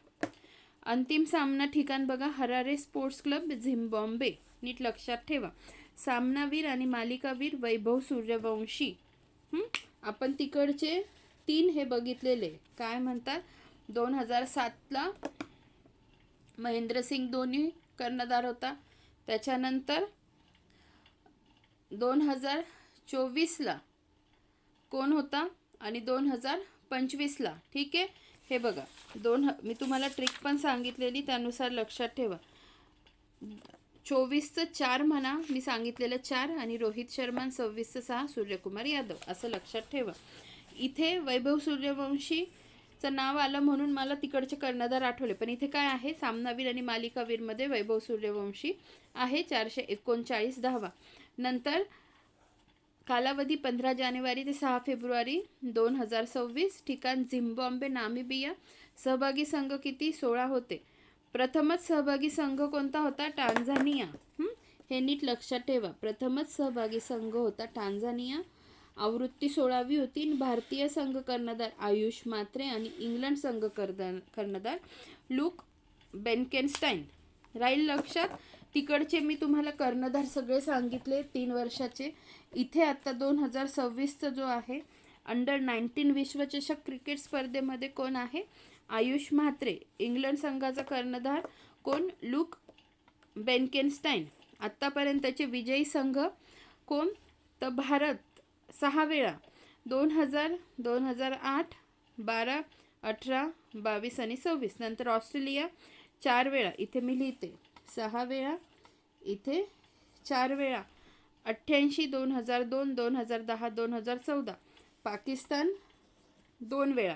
अंतिम सामना ठिकाण बघा, हरारे स्पोर्ट्स क्लब, झिम्बाब्वे. नीट लक्षात ठेवा. सामनावीर आणि मालिकावीर वैभव सूर्यवंशी. आपण तिकडचे 3 हे बघितलेले. काय म्हणतात? 2007ला महेंद्रसिंग धोनी कर्णधार होता. त्याच्यानंतर 2024ला कोण होता? आणि 2025ला. ठीक आहे, हे बघा, मी तुम्हाला ट्रिक पण सांगितलेली, त्यानुसार लक्षात ठेवा. 24चं 4 म्हणा, मी सांगितलेलं 4, आणि रोहित शर्मा. 26चं 6, सूर्यकुमार यादव. असं लक्षात ठेवा. इथे वैभव सूर्यवंशीचं नाव आलं म्हणून मला तिकडचे कर्णधार आठवले, पण इथे काय आहे? सामनावीर आणि मालिकावीरमध्ये वैभव सूर्यवंशी आहे. 439 धावा. नंतर कालावधी 15 जानेवारी ते 6 फेब्रुवारी 2026. ठिकाण झिम्बाब्वे, नामिबिया. सहभागी संघ किती? 16 होते. प्रथमच सहभागी संघ कोणता होता? टांझानिया. हे नीट लक्षात ठेवा. प्रथमच सहभागी संघ होता टांझानिया. आवृत्ती 16वी होती. भारतीय संघ कर्णधार आयुष म्हात्रे आणि इंग्लंड संघ कर्णधार लूक बेनकेनस्टाईन. राहील लक्षात. तिकडचे मी तुम्हाला कर्णधार सगळे सांगितले 3 वर्षाचे. इथे आता 2026चा जो आहे अंडर 19 विश्वचषक क्रिकेट स्पर्धेमध्ये कोण आहे? आयुष म्हात्रे. इंग्लंड संघाचा कर्णधार कोण? लूक बेनकेनस्टाईन. आत्तापर्यंतचे विजयी संघ कोण? तर भारत 6 वेळा, 2000, 2008, 12, 18, 22 आणि 26. नंतर ऑस्ट्रेलिया 4 वेळा, इथे मी लिहिते 6 वेळा, इथे 4 वेळा, 88, 2002, 2010, 2014. पाकिस्तान 2 वेळा,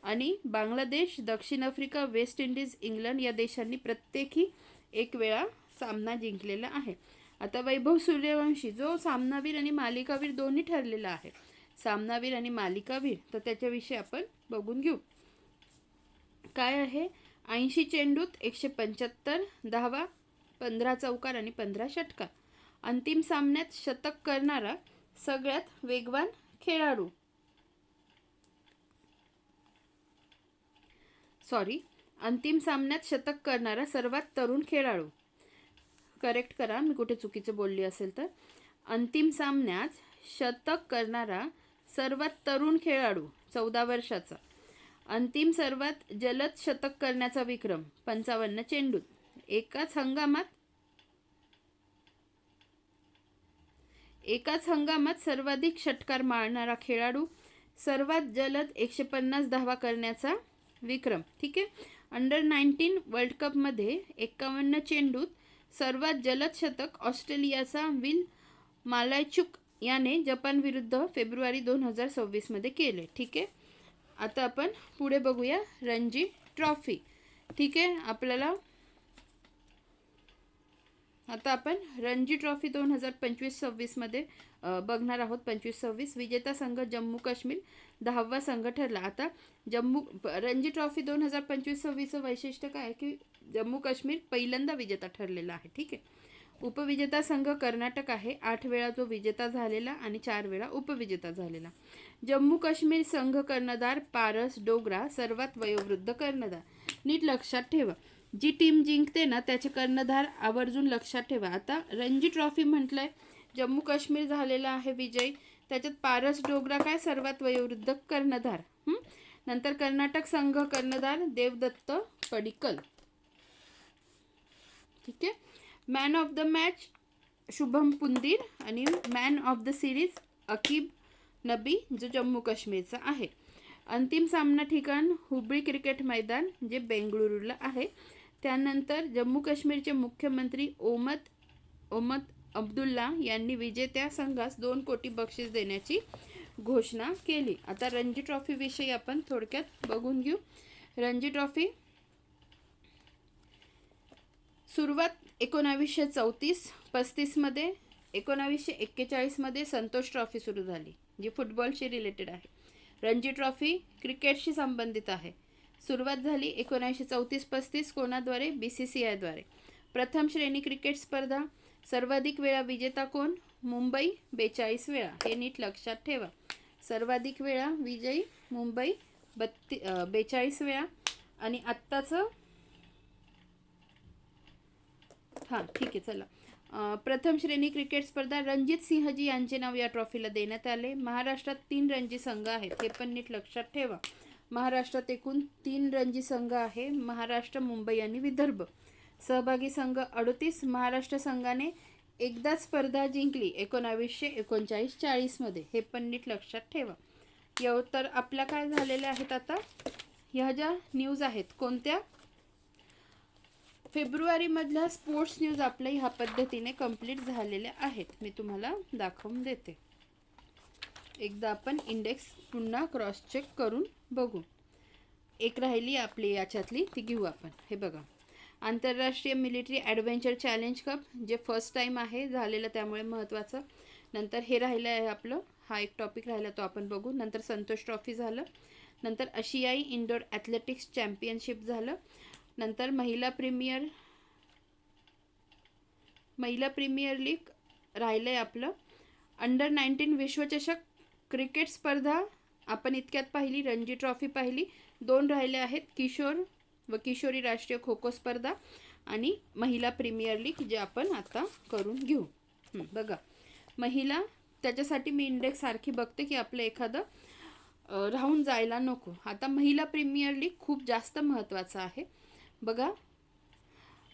आणि बांगलादेश, दक्षिण आफ्रिका, वेस्ट इंडिज, इंग्लंड या देशांनी प्रत्येकी 1 वेळा सामना जिंकलेला आहे. आता वैभव सूर्यवंशी जो सामनावीर आणि मालिकावीर दोन्ही ठरलेला आहे. सामनावीर आणि मालिकावीर, तर त्याच्याविषयी आपण बघून घेऊ. काय आहे? 80 चेंडूत 175 धावा, 15 चौकार आणि 15 षटकार. अंतिम सामन्यात शतक करणारा सगळ्यात वेगवान खेळाडू. अंतिम सामन्यात शतक करणारा सर्वात तरुण खेळाडू. करेक्ट करा मी कुठे चुकीचं बोलली असेल तर. अंतिम सामन्यात शतक करणारा सर्वात तरुण खेळाडू 14 वर्षाचा. अंतिम सर्वात जलद शतक करण्याचा विक्रम 55 चेंडूत. एकाच हंगामात सर्वाधिक षटकार मारणारा खेळाडू. सर्वात जलद 150 धावा करण्याचा विक्रम. ठीक आहे. अंडर 19 वर्ल्ड कपमध्ये 51 चेंडूत सर्वात जलद शतक ऑस्ट्रेलियाचा विल मालायचुक याने जपान विरुद्ध फेब्रुवारी 2026 मध्ये केले. ठीक आहे. आता आपण पुढे बघूया रणजी ट्रॉफी. ठीक आहे. आता आपण रणजी ट्रॉफी 2025-26 मध्ये बघणार आहोत. 25-26 विजेता संघ जम्मू काश्मीर 10वा संघ ठरला. आता रणजी ट्रॉफी 2025-26चं वैशिष्ट्य काय आहे की जम्मू काश्मीर पहिल्यांदा विजेता ठरलेला आहे. ठीक आहे. उपविजेता संघ कर्नाटक आहे. 8 वेळा जो विजेता झालेला आणि 4 वेळा उपविजेता झालेला. जम्मू काश्मीर संघ कर्णधार पारस डोगरा, सर्वात वयोवृद्ध कर्णधार. नीट लक्षात ठेवा. जी टीम जिंकते ना त्याचे कर्णधार आवर्जून लक्षात ठेवा. आता रणजी ट्रॉफी म्हटलंय, जम्मू काश्मीर झालेला आहे विजयी, त्याच्यात पारस डोगरा काय सर्वात वयोवृद्ध कर्णधार. नंतर कर्नाटक संघ कर्णधार देवदत्त पडिक्कल. ठीक आहे. Man of the match Shubham Pundir आणि man of the series Auqib Nabi जो जम्मू काश्मीरचा आहे. अंतिम सामना ठिकाण हुबळी क्रिकेट मैदान जे बेंगळुरूला आहे. त्यानंतर जम्मू काश्मीरचे मुख्यमंत्री ओमद अब्दुल्ला यांनी विजेत्या संघास 2 कोटी बक्षीस देण्याची घोषणा केली. आता रणजी ट्रॉफी विषयी आपण थोडक्यात बघून घेऊ. रणजी ट्रॉफी सुरुवात 1934-35 मध्ये, 1941 मध्ये संतोष ट्रॉफी सुरू झाली जी फुटबॉलशी रिलेटेड आहे. रणजी ट्रॉफी क्रिकेटशी संबंधित आहे. सुरुवात झाली 1934-35 कोणाद्वारे? BCCI द्वारे. प्रथम श्रेणी क्रिकेट स्पर्धा सर्वाधिक वेळा विजेता कोण? मुंबई 42 वेळा. हे नीट लक्षात ठेवा. सर्वाधिक वेळा विजयी मुंबई 42 वेळा. आणि आत्ताचं ठीक आहे चला. प्रथम श्रेणी क्रिकेट स्पर्धा रणजित सिंहजी यांचे नाव या ट्रॉफीला देण्यात आले. महाराष्ट्रात 3 रणजी संघ आहेत, हे पण नीट लक्षात ठेवा. महाराष्ट्रात एकूण 3 रणजी संघ आहे, महाराष्ट्र, मुंबई आणि विदर्भ. सहभागी संघ 38. महाराष्ट्र संघाने एकदाच स्पर्धा जिंकली 1939-40 मध्ये, हे पण नीट लक्षात ठेवा. तर आपल्या काय झालेल्या आहेत आता ह्या ज्या न्यूज आहेत कोणत्या? फेब्रुवारीमधल्या स्पोर्ट्स न्यूज आपल्या ह्या पद्धतीने कंप्लीट झालेल्या आहेत. मी तुम्हाला दाखवून देते. एकदा आपण इंडेक्स पुन्हा क्रॉस चेक करून बघू. एक राहिली आपली याच्यातली, ती घेऊ आपण. हे बघा, आंतरराष्ट्रीय मिलिटरी ॲडव्हेंचर चॅलेंज कप जे फर्स्ट टाईम आहे झालेलं, त्यामुळे महत्त्वाचं. नंतर हे राहिलं आहे आपलं, हा एक टॉपिक राहिला तो आपण बघू. नंतर संतोष ट्रॉफी झालं. नंतर आशियाई इंडोर ॲथलेटिक्स चॅम्पियनशिप झालं. नंतर महिला प्रीमियर लीग राहिलं आहे आपलं. अंडर 19 विश्वचषक क्रिकेट स्पर्धा आपण इतक्यात पाहिली. रणजी ट्रॉफी पाहिली. 2 राहिले आहेत, किशोर व किशोरी राष्ट्रीय खो खो स्पर्धा आणि महिला प्रीमियर लीग जे आपण आता करून घेऊ. बघा महिला, त्याच्यासाठी मी इंडेक्स सारखी बघते की आपलं एखादं राहून जायला नको. आता महिला प्रीमियर लीग खूप जास्त महत्त्वाचा आहे. बघा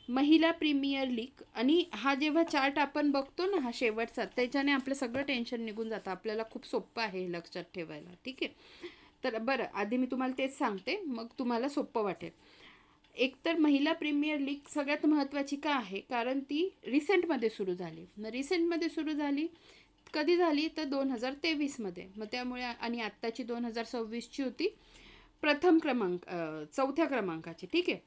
महिला प्रीमियर लीग, आणि हा जेव्हा चार्ट आपण बघतो ना, हा शेवटचा, त्याच्याने आपलं सगळं टेन्शन निघून जातं. आपल्याला खूप सोपं आहे हे लक्षात ठेवायला. ठीक आहे. तर बरं, आधी मी तुम्हाला तेच सांगते, मग तुम्हाला सोपं वाटेल. एकतर महिला प्रीमियर लीग सगळ्यात महत्त्वाची का आहे? कारण ती रिसेंटमध्ये सुरू झाली. मग रिसेंटमध्ये सुरू झाली कधी झाली? तर 2023 मध्ये. मग त्यामुळे, आणि आत्ताची 2026ची होती चौथ्या क्रमांकाची. ठीक आहे.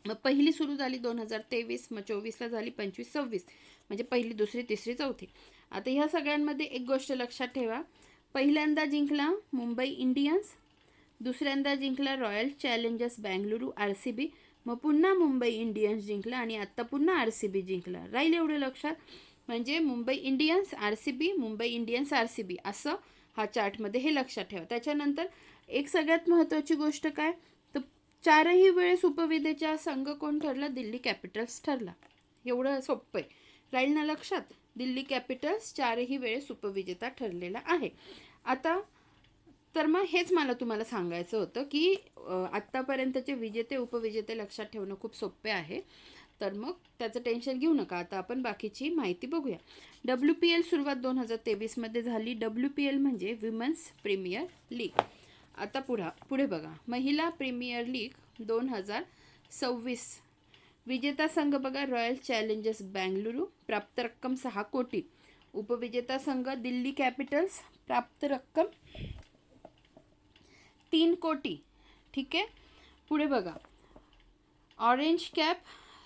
मग पहिली सुरू झाली 2023, मग 24ला झाली, 25, 26, म्हणजे पहिली, दुसरी, तिसरी, चौथी. आता ह्या सगळ्यांमध्ये एक गोष्ट लक्षात ठेवा. पहिल्यांदा जिंकला मुंबई इंडियन्स, दुसऱ्यांदा जिंकला रॉयल चॅलेंजर्स बँगळुरू RCB, मग पुन्हा मुंबई इंडियन्स जिंकला आणि आत्ता पुन्हा RCB जिंकला. राहील एवढं लक्षात. म्हणजे Mumbai Indians RCB, Mumbai Indians RCB असं हा चार्टमध्ये हे लक्षात ठेवा. त्याच्यानंतर एक सगळ्यात महत्त्वाची गोष्ट काय, तर 4ही वेळेस उपविजेता संघ कोण ठरला? दिल्ली कॅपिटल्स ठरला. एवढं सोपं आहे. राहील ना लक्षात? दिल्ली कॅपिटल्स 4ही वेळेस उपविजेता ठरलेला आहे. आता तर मग हेच मला तुम्हाला सांगायचं होतं की आत्तापर्यंतचे विजेते उपविजेते लक्षात ठेवणं खूप सोपे आहे. तर मग त्याचं टेन्शन घेऊ नका. आता आपण बाकीची माहिती बघूया. WPL सुरुवात 2023 मध्ये झाली. WPL म्हणजे विमेन्स प्रीमियर लीग. आता पुढे बघा, महिला प्रीमियर लीग 2026. विजेता संघ बघा, रॉयल चॅलेंजर्स बँगळुरू, प्राप्त रक्कम 6 कोटी. उपविजेता संघ दिल्ली कॅपिटल्स, प्राप्त रक्कम 3 कोटी. ठीक आहे. पुढे बघा, ऑरेंज कॅप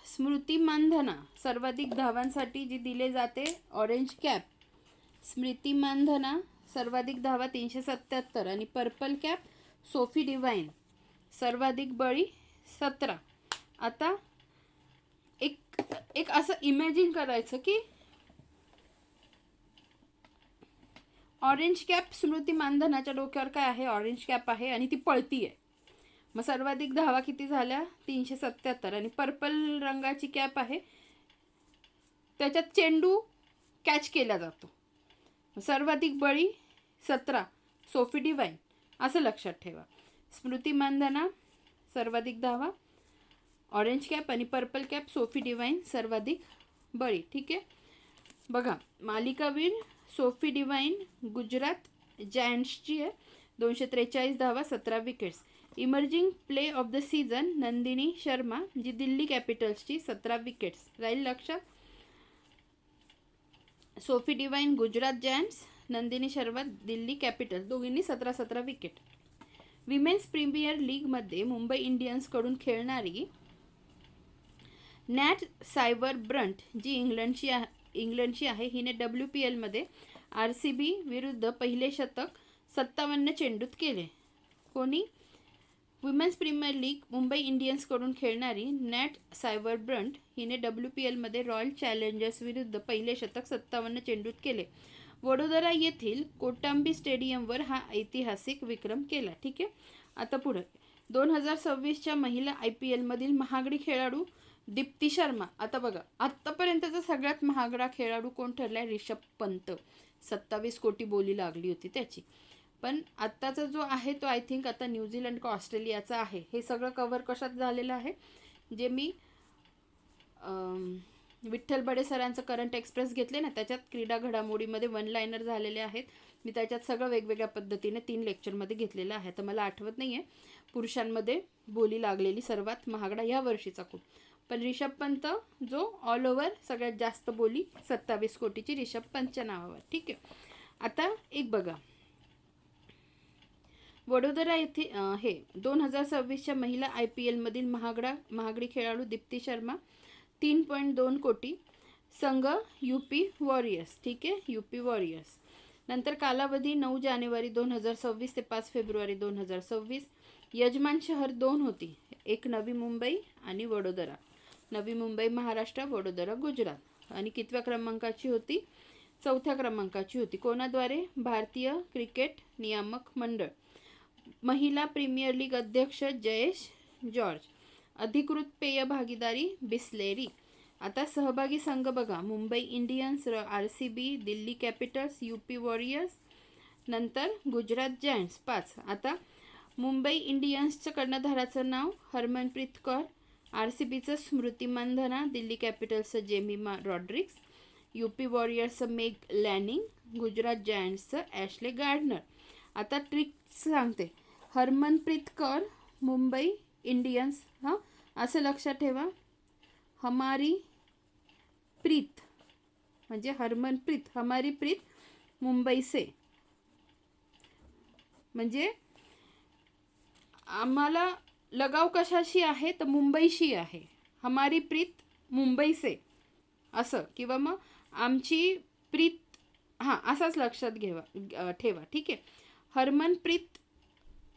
स्मृती मानधना, सर्वाधिक धावांसाठी जी दिले जाते ऑरेंज कॅप स्मृती मानधना, सर्वाधिक धावा 377. आणि पर्पल कॅप सोफी डिवाइन, सर्वाधिक बळी 17. आता एक असं इमॅजिन करायचं की ऑरेंज कॅप स्मृती मानधनाच्या डोक्यावर काय आहे? ऑरेंज कॅप आहे आणि ती पळती आहे. मग सर्वाधिक धावा किती झाल्या? 377. आणि पर्पल रंगाची कॅप आहे, त्याच्यात चेंडू कॅच केला जातो. सर्वाधिक बळी 17, सोफी डिवाइन, असं लक्षात ठेवा. स्मृती मानधना सर्वाधिक धावा, ऑरेंज कॅप आणि पर्पल कॅप सोफी डिवाइन सर्वाधिक बळी. ठीक आहे, बघा मालिकावीर सोफी डिवाइन गुजरात जायंट्सची आहे, 243 धावा, 17 wickets. Emerging play of the season Nandini Sharma जी दिल्ली कॅपिटल्सची, 17 विकेट्स. राहील लक्षात. Sophie Devine Gujarat giants, Nandini Sharma Delhi capitals, दोघींनी 17-17 विकेट. विमेन्स प्रीमियर लीगमध्ये मुंबई इंडियन्सकडून खेळणारी नॅट सायबर ब्रंट जी इंग्लंडची आहे, हिने WPLमध्ये RCB विरुद्ध पहिले शतक 57 चेंडूत केले. कोणी? विमेन्स प्रीमियर लीग मुंबई इंडियन्सकडून खेळणारी नॅट सायबर ब्रंट हिने WPLमध्ये रॉयल चॅलेंजर्स विरुद्ध पहिले शतक 57 चेंडूत केले. वडोदरा येथील कोटांबी स्टेडियमवर हा ऐतिहासिक विक्रम केला. ठीक आहे, आता पुढे 2026च्या महिला IPL मधील महागडी खेळाडू दीप्ती शर्मा. आता बघा, आत्तापर्यंतचा सगळ्यात महागडा खेळाडू कोण ठरलाय? रिषभ पंत. 27 कोटी बोली लागली होती त्याची. पण आत्ताचा जो आहे तो आय थिंक आता न्यूझीलंड का ऑस्ट्रेलियाचा आहे. हे सगळं कव्हर कशात झालेलं आहे? जे मी विठ्ठल बडे सरांचं करंट एक्सप्रेस घेतले ना, त्याच्यात क्रीडा घडामोडीमध्ये 1 लायनर झालेले आहेत. मी त्याच्यात सगळं वेगवेगळ्या पद्धतीने 3 लेक्चरमध्ये घेतलेलं आहे. तर मला आठवत नाही आहे पुरुषांमध्ये बोली लागलेली सर्वात महागडा ह्या वर्षीचा कोण. पण रिषभ पंत जो ऑल ओव्हर सगळ्यात जास्त बोली, 27 कोटीची रिषभ पंतच्या नावावर. ठीक आहे, आता एक बघा, वडोदरा येथे हे 2026च्या महिला IPL मधील महागडी खेळाडू दीप्ती शर्मा 3.2 कोटी. संघ UP वॉरियर्स. ठीक आहे, UP वॉरियर्स. नंतर कालावधी 9 जानेवारी 2026 ते 5 फेब्रुवारी 2026. यजमान शहर 2 होती, एक नवी मुंबई आणि वडोदरा. नवी मुंबई महाराष्ट्र, वडोदरा गुजरात. आणि कितव्या क्रमांकाची होती? 4थ्या क्रमांकाची होती. कोणाद्वारे? भारतीय क्रिकेट नियामक मंडळ. महिला प्रीमियर लीग अध्यक्ष जयेश जॉर्ज. अधिकृत पेय भागीदारी बिस्लेरी. आता सहभागी संघ बघा, Mumbai Indians, RCB, Delhi Capitals, UP warriors, नंतर गुजरात जायंट्स 5. आता मुंबई इंडियन्सचं कर्णधाराचं नाव हरमनप्रीत कौर, RCBचं स्मृती मंधना, दिल्ली कॅपिटल्सचं जेमिमा रॉड्रिक्स, UP वॉरियर्सचं मेग लॅनिंग, गुजरात जायंट्सचं ॲशले गार्डनर. आता ट्रिक सांगते, हरमनप्रीत कौर मुंबई इंडियन्स, हां असं लक्षात ठेवा. हमारी प्रीत म्हणजे हरमनप्रीत, हमारी प्रीत मुंबई से, म्हणजे आम्हाला लगाव कशाशी आहे तर मुंबईशी आहे. हमारी प्रीत मुंबई से असं, किंवा मग आमची प्रीत, हां असाच लक्षात ठेवा. ठीक आहे, हरमनप्रीत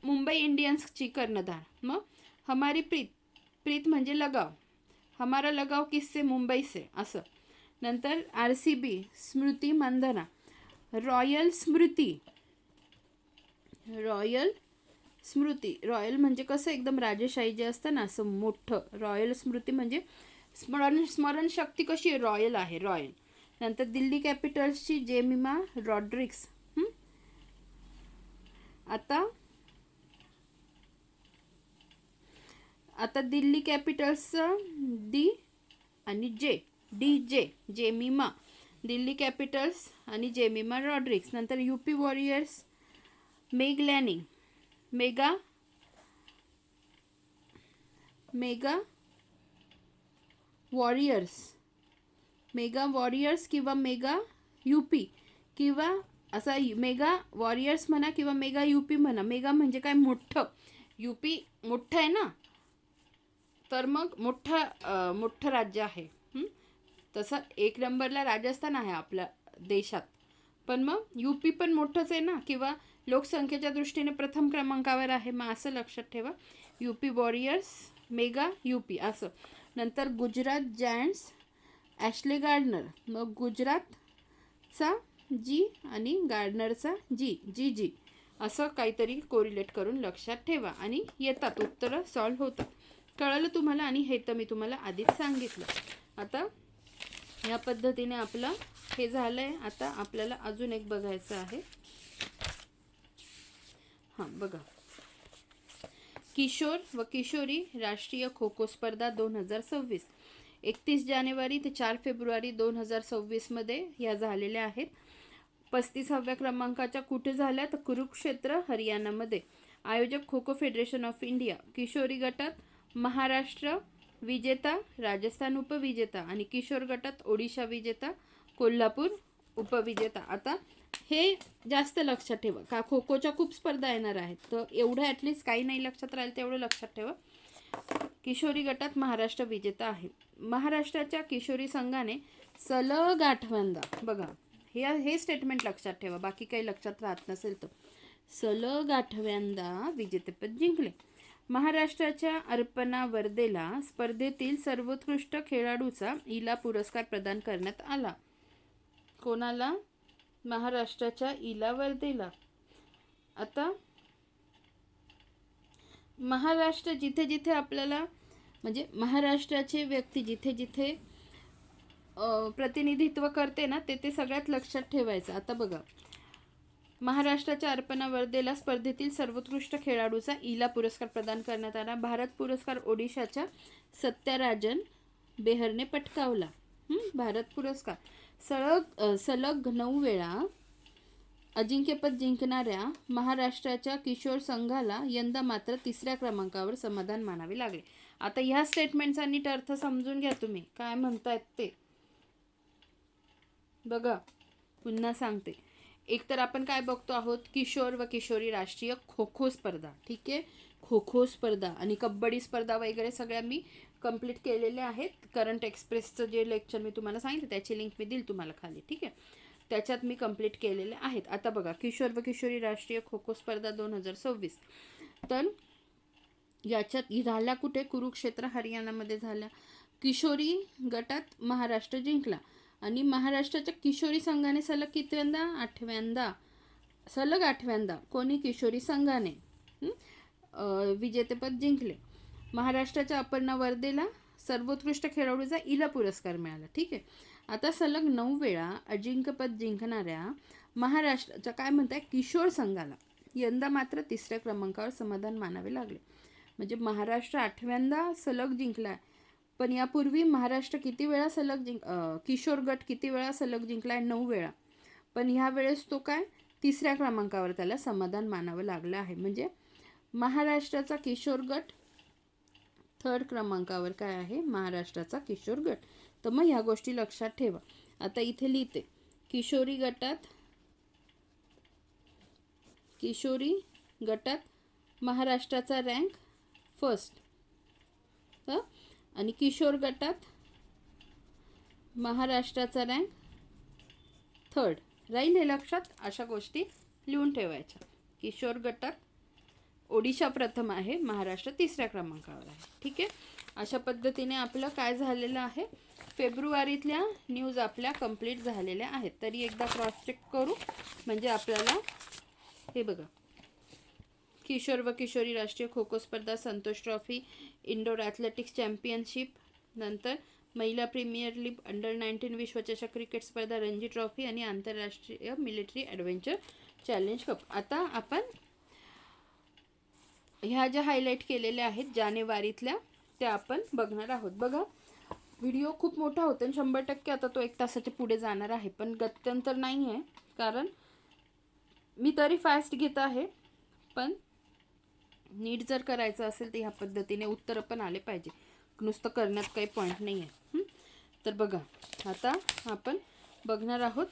मुंबई इंडियन्सची कर्णधार. मग हमारी प्रीत म्हणजे लगाव, हमारा लगाव किससे? मुंबई से असं. नंतर RCB स्मृती मंधना, रॉयल स्मृती रॉयल म्हणजे कसं एकदम राजेशाही जे असतं ना असं मोठं. रॉयल स्मृती म्हणजे स्मरणशक्ती कशी आहे? रॉयल आहे, रॉयल. नंतर दिल्ली कॅपिटल्सची जेमिमा रॉड्रिक्स. आता दिल्ली कॅपिटल्सचं डी आणि जे जेमिमा, दिल्ली कॅपिटल्स आणि जेमिमा रॉड्रिक्स. नंतर UP वॉरियर्स मेग लॅनिंग, मेगा वॉरियर्स किंवा मेगा UP, किंवा असा मेगा वॉरियर्स म्हणा किंवा मेगा UP म्हणा. मेगा म्हणजे काय? मोठं. UP मोठं आहे ना, तर मग मोठं राज्य आहे. तसं 1 नंबरला राजस्थान आहे आपल्या देशात, पण मग UP पण मोठंच आहे ना, किंवा लोकसंख्येच्या दृष्टीने प्रथम क्रमांकावर आहे. मग असं लक्षात ठेवा, UP वॉरियर्स मेगा UP असं. नंतर गुजरात जायंट्स ॲशले गार्डनर. मग गुजरातचा G आणि गार्डनरचा जी असं काहीतरी कोरिलेट करून लक्षात ठेवा आणि येतात उत्तरं सॉल्व्ह होतात. कळलं तुम्हाला? आणि हे तर मी तुम्हाला आधीच सांगितलं. आता या पद्धतीने आपलं हे झालं आहे. आता आपल्याला अजून एक बघायचं आहे. हां बघा, किशोर व किशोरी राष्ट्रीय खो खो स्पर्धा 2026 31 जानेवारी ते 4 फेब्रुवारी 2026मध्ये ह्या झालेल्या आहेत. 35व्या क्रमांकाच्या कुठे झाल्या तर कुरुक्षेत्र हरियाणामध्ये. आयोजक kho kho federation of India. Kishori गटात महाराष्ट्र विजेता, राजस्थान उपविजेता आणि किशोर गटात ओडिशा विजेता, कोल्हापूर उपविजेता. आता हे जास्त लक्षात ठेवा का खो खोच्या खूप स्पर्धा येणार आहेत, तर एवढं ॲटलिस्ट काही नाही लक्षात राहील तेवढं लक्षात ठेवा. किशोरी गटात महाराष्ट्र विजेता आहे. महाराष्ट्राच्या किशोरी संघाने सलग 8व्यांदा, बघा हे स्टेटमेंट लक्षात ठेवा, बाकी काही लक्षात राहत नसेल तर, सलग 8व्यांदा विजेतेपद जिंकले. महाराष्ट्राच्या अर्पणा वर्देला स्पर्धेतील सर्वोत्कृष्ट खेळाडूचा इला पुरस्कार प्रदान करण्यात आला. कोणाला? महाराष्ट्राच्या इला वर्देला. आता महाराष्ट्र जिथे जिथे आपल्याला म्हणजे महाराष्ट्राचे व्यक्ती जिथे जिथे प्रतिनिधित्व करते ना ते सगळ्यात लक्षात ठेवायचं. आता बघा, महाराष्ट्राच्या अर्पणा वर्देला स्पर्धेतील सर्वोत्कृष्ट खेळाडूचा इला पुरस्कार प्रदान करण्यात आला. भारत पुरस्कार ओडिशाच्या सत्याराजन बेहरने पटकावला. भारत पुरस्कार सलग 9 वेळा अजिंक्यपद जिंकणाऱ्या महाराष्ट्राच्या किशोर संघाला यंदा मात्र 3ऱ्या क्रमांकावर समाधान मानावे लागले. आता ह्या स्टेटमेंटचा नीट अर्थ समजून घ्या तुम्ही काय म्हणतायत ते. बघा पुन्हा सांगते, एकतर आपण काय बघतो आहोत, किशोर व किशोरी राष्ट्रीय खो खो स्पर्धा, ठीक आहे, खो खो स्पर्धा आणि कबड्डी स्पर्धा वगैरे सगळ्या मी कंप्लीट केलेल्या आहेत. करंट एक्सप्रेसचं जे लेक्चर मी तुम्हाला सांगितलं त्याची लिंक मी दिली तुम्हाला खाली, ठीक आहे, त्याच्यात मी कंप्लीट केलेले आहेत. आता बघा, किशोर व किशोरी राष्ट्रीय खो खो स्पर्धा 2026 तर याच्यात झाल्या कुठे? कुरुक्षेत्र हरियाणामध्ये झाल्या. किशोरी गटात महाराष्ट्र जिंकला आणि महाराष्ट्राच्या किशोरी संघाने सलग कितव्यांदा? 8व्यांदा, सलग 8व्यांदा कोणी? किशोरी संघाने विजेतेपद जिंकले. महाराष्ट्राच्या अपर्णा वर्देला सर्वोत्कृष्ट खेळाडूचा इला पुरस्कार मिळाला, ठीक आहे. आता सलग 9 वेळा अजिंक्यपद जिंकणाऱ्या महाराष्ट्राच्या काय म्हणताय किशोर संघाला यंदा मात्र 3ऱ्या क्रमांकावर समाधान मानावे लागले. म्हणजे महाराष्ट्र 8व्यांदा सलग जिंकलाय, पण यापूर्वी महाराष्ट्र किती वेळा सलग किशोर गट किती वेळा सलग जिंकलाय? 9 वेळा. पण ह्या वेळेस तो काय 3ऱ्या क्रमांकावर त्याला समाधान मानावं लागलं आहे. म्हणजे महाराष्ट्राचा किशोर गट 3rd क्रमांकावर काय आहे? महाराष्ट्राचा किशोर गट. तर मग ह्या गोष्टी लक्षात ठेवा. आता इथे लिहिते, किशोरी गटात महाराष्ट्राचा रँक 1st आणि किशोर गटात महाराष्ट्राचा रँक 3rd राहील. हे लक्षात अशा गोष्टी लिहून ठेवायच्या. किशोर गटात ओडिशा प्रथम आहे, महाराष्ट्र 3ऱ्या क्रमांकावर आहे, ठीक आहे. अशा पद्धतीने आपलं काय झालेलं आहे, फेब्रुवारीतल्या न्यूज आपल्या कंप्लीट झालेल्या आहेत. तरी एकदा क्रॉस चेक करू म्हणजे आपल्याला हे बघा, किशोर व किशोरी राष्ट्रीय खो खो स्पर्धा, Santosh trophy, indoor athletics championship, नंतर महिला प्रीमियर लीग, अंडर-19 विश्वचषक क्रिकेट स्पर्धा, रणजी ट्रॉफी आणि आंतरराष्ट्रीय मिलिटरी ॲडव्हेंचर चॅलेंज कप. आता आपण ह्या ज्या हायलाईट केलेल्या आहेत जानेवारीतल्या त्या आपण बघणार आहोत. बघा व्हिडिओ खूप मोठा होतो आणि 100% आता तो 1 तासाच्या पुढे जाणार आहे, पण गत्यंतर नाही आहे कारण मी तरी फास्ट घेत आहे. पण नीट जर करायचं असेल तर ह्या पद्धतीने उत्तरं पण आले पाहिजे, नुसतं करण्यात काही पॉईंट नाही आहे. तर बघा आता आपण बघणार आहोत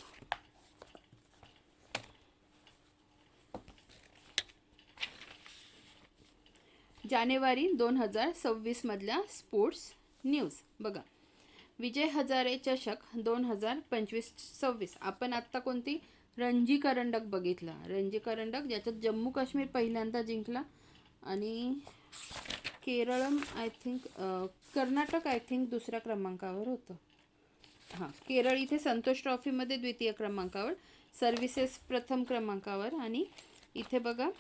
जानेवारी 2026 मधल्या स्पोर्ट्स न्यूज. बघा, विजय हजारे चषक 2025-26. आपण आत्ता कोणती रणजी करंडक बघितला, रणजी करंडक ज्याच्यात जम्मू काश्मीर पहिल्यांदा जिंकला आणि केरळम I think Karnataka I think 2ऱ्या क्रमांकावर होतं. केरळ इथे संतोष ट्रॉफीमध्ये 2य क्रमांकावर, सर्व्हिसेस प्रथम क्रमांकावर आणि इथे बघा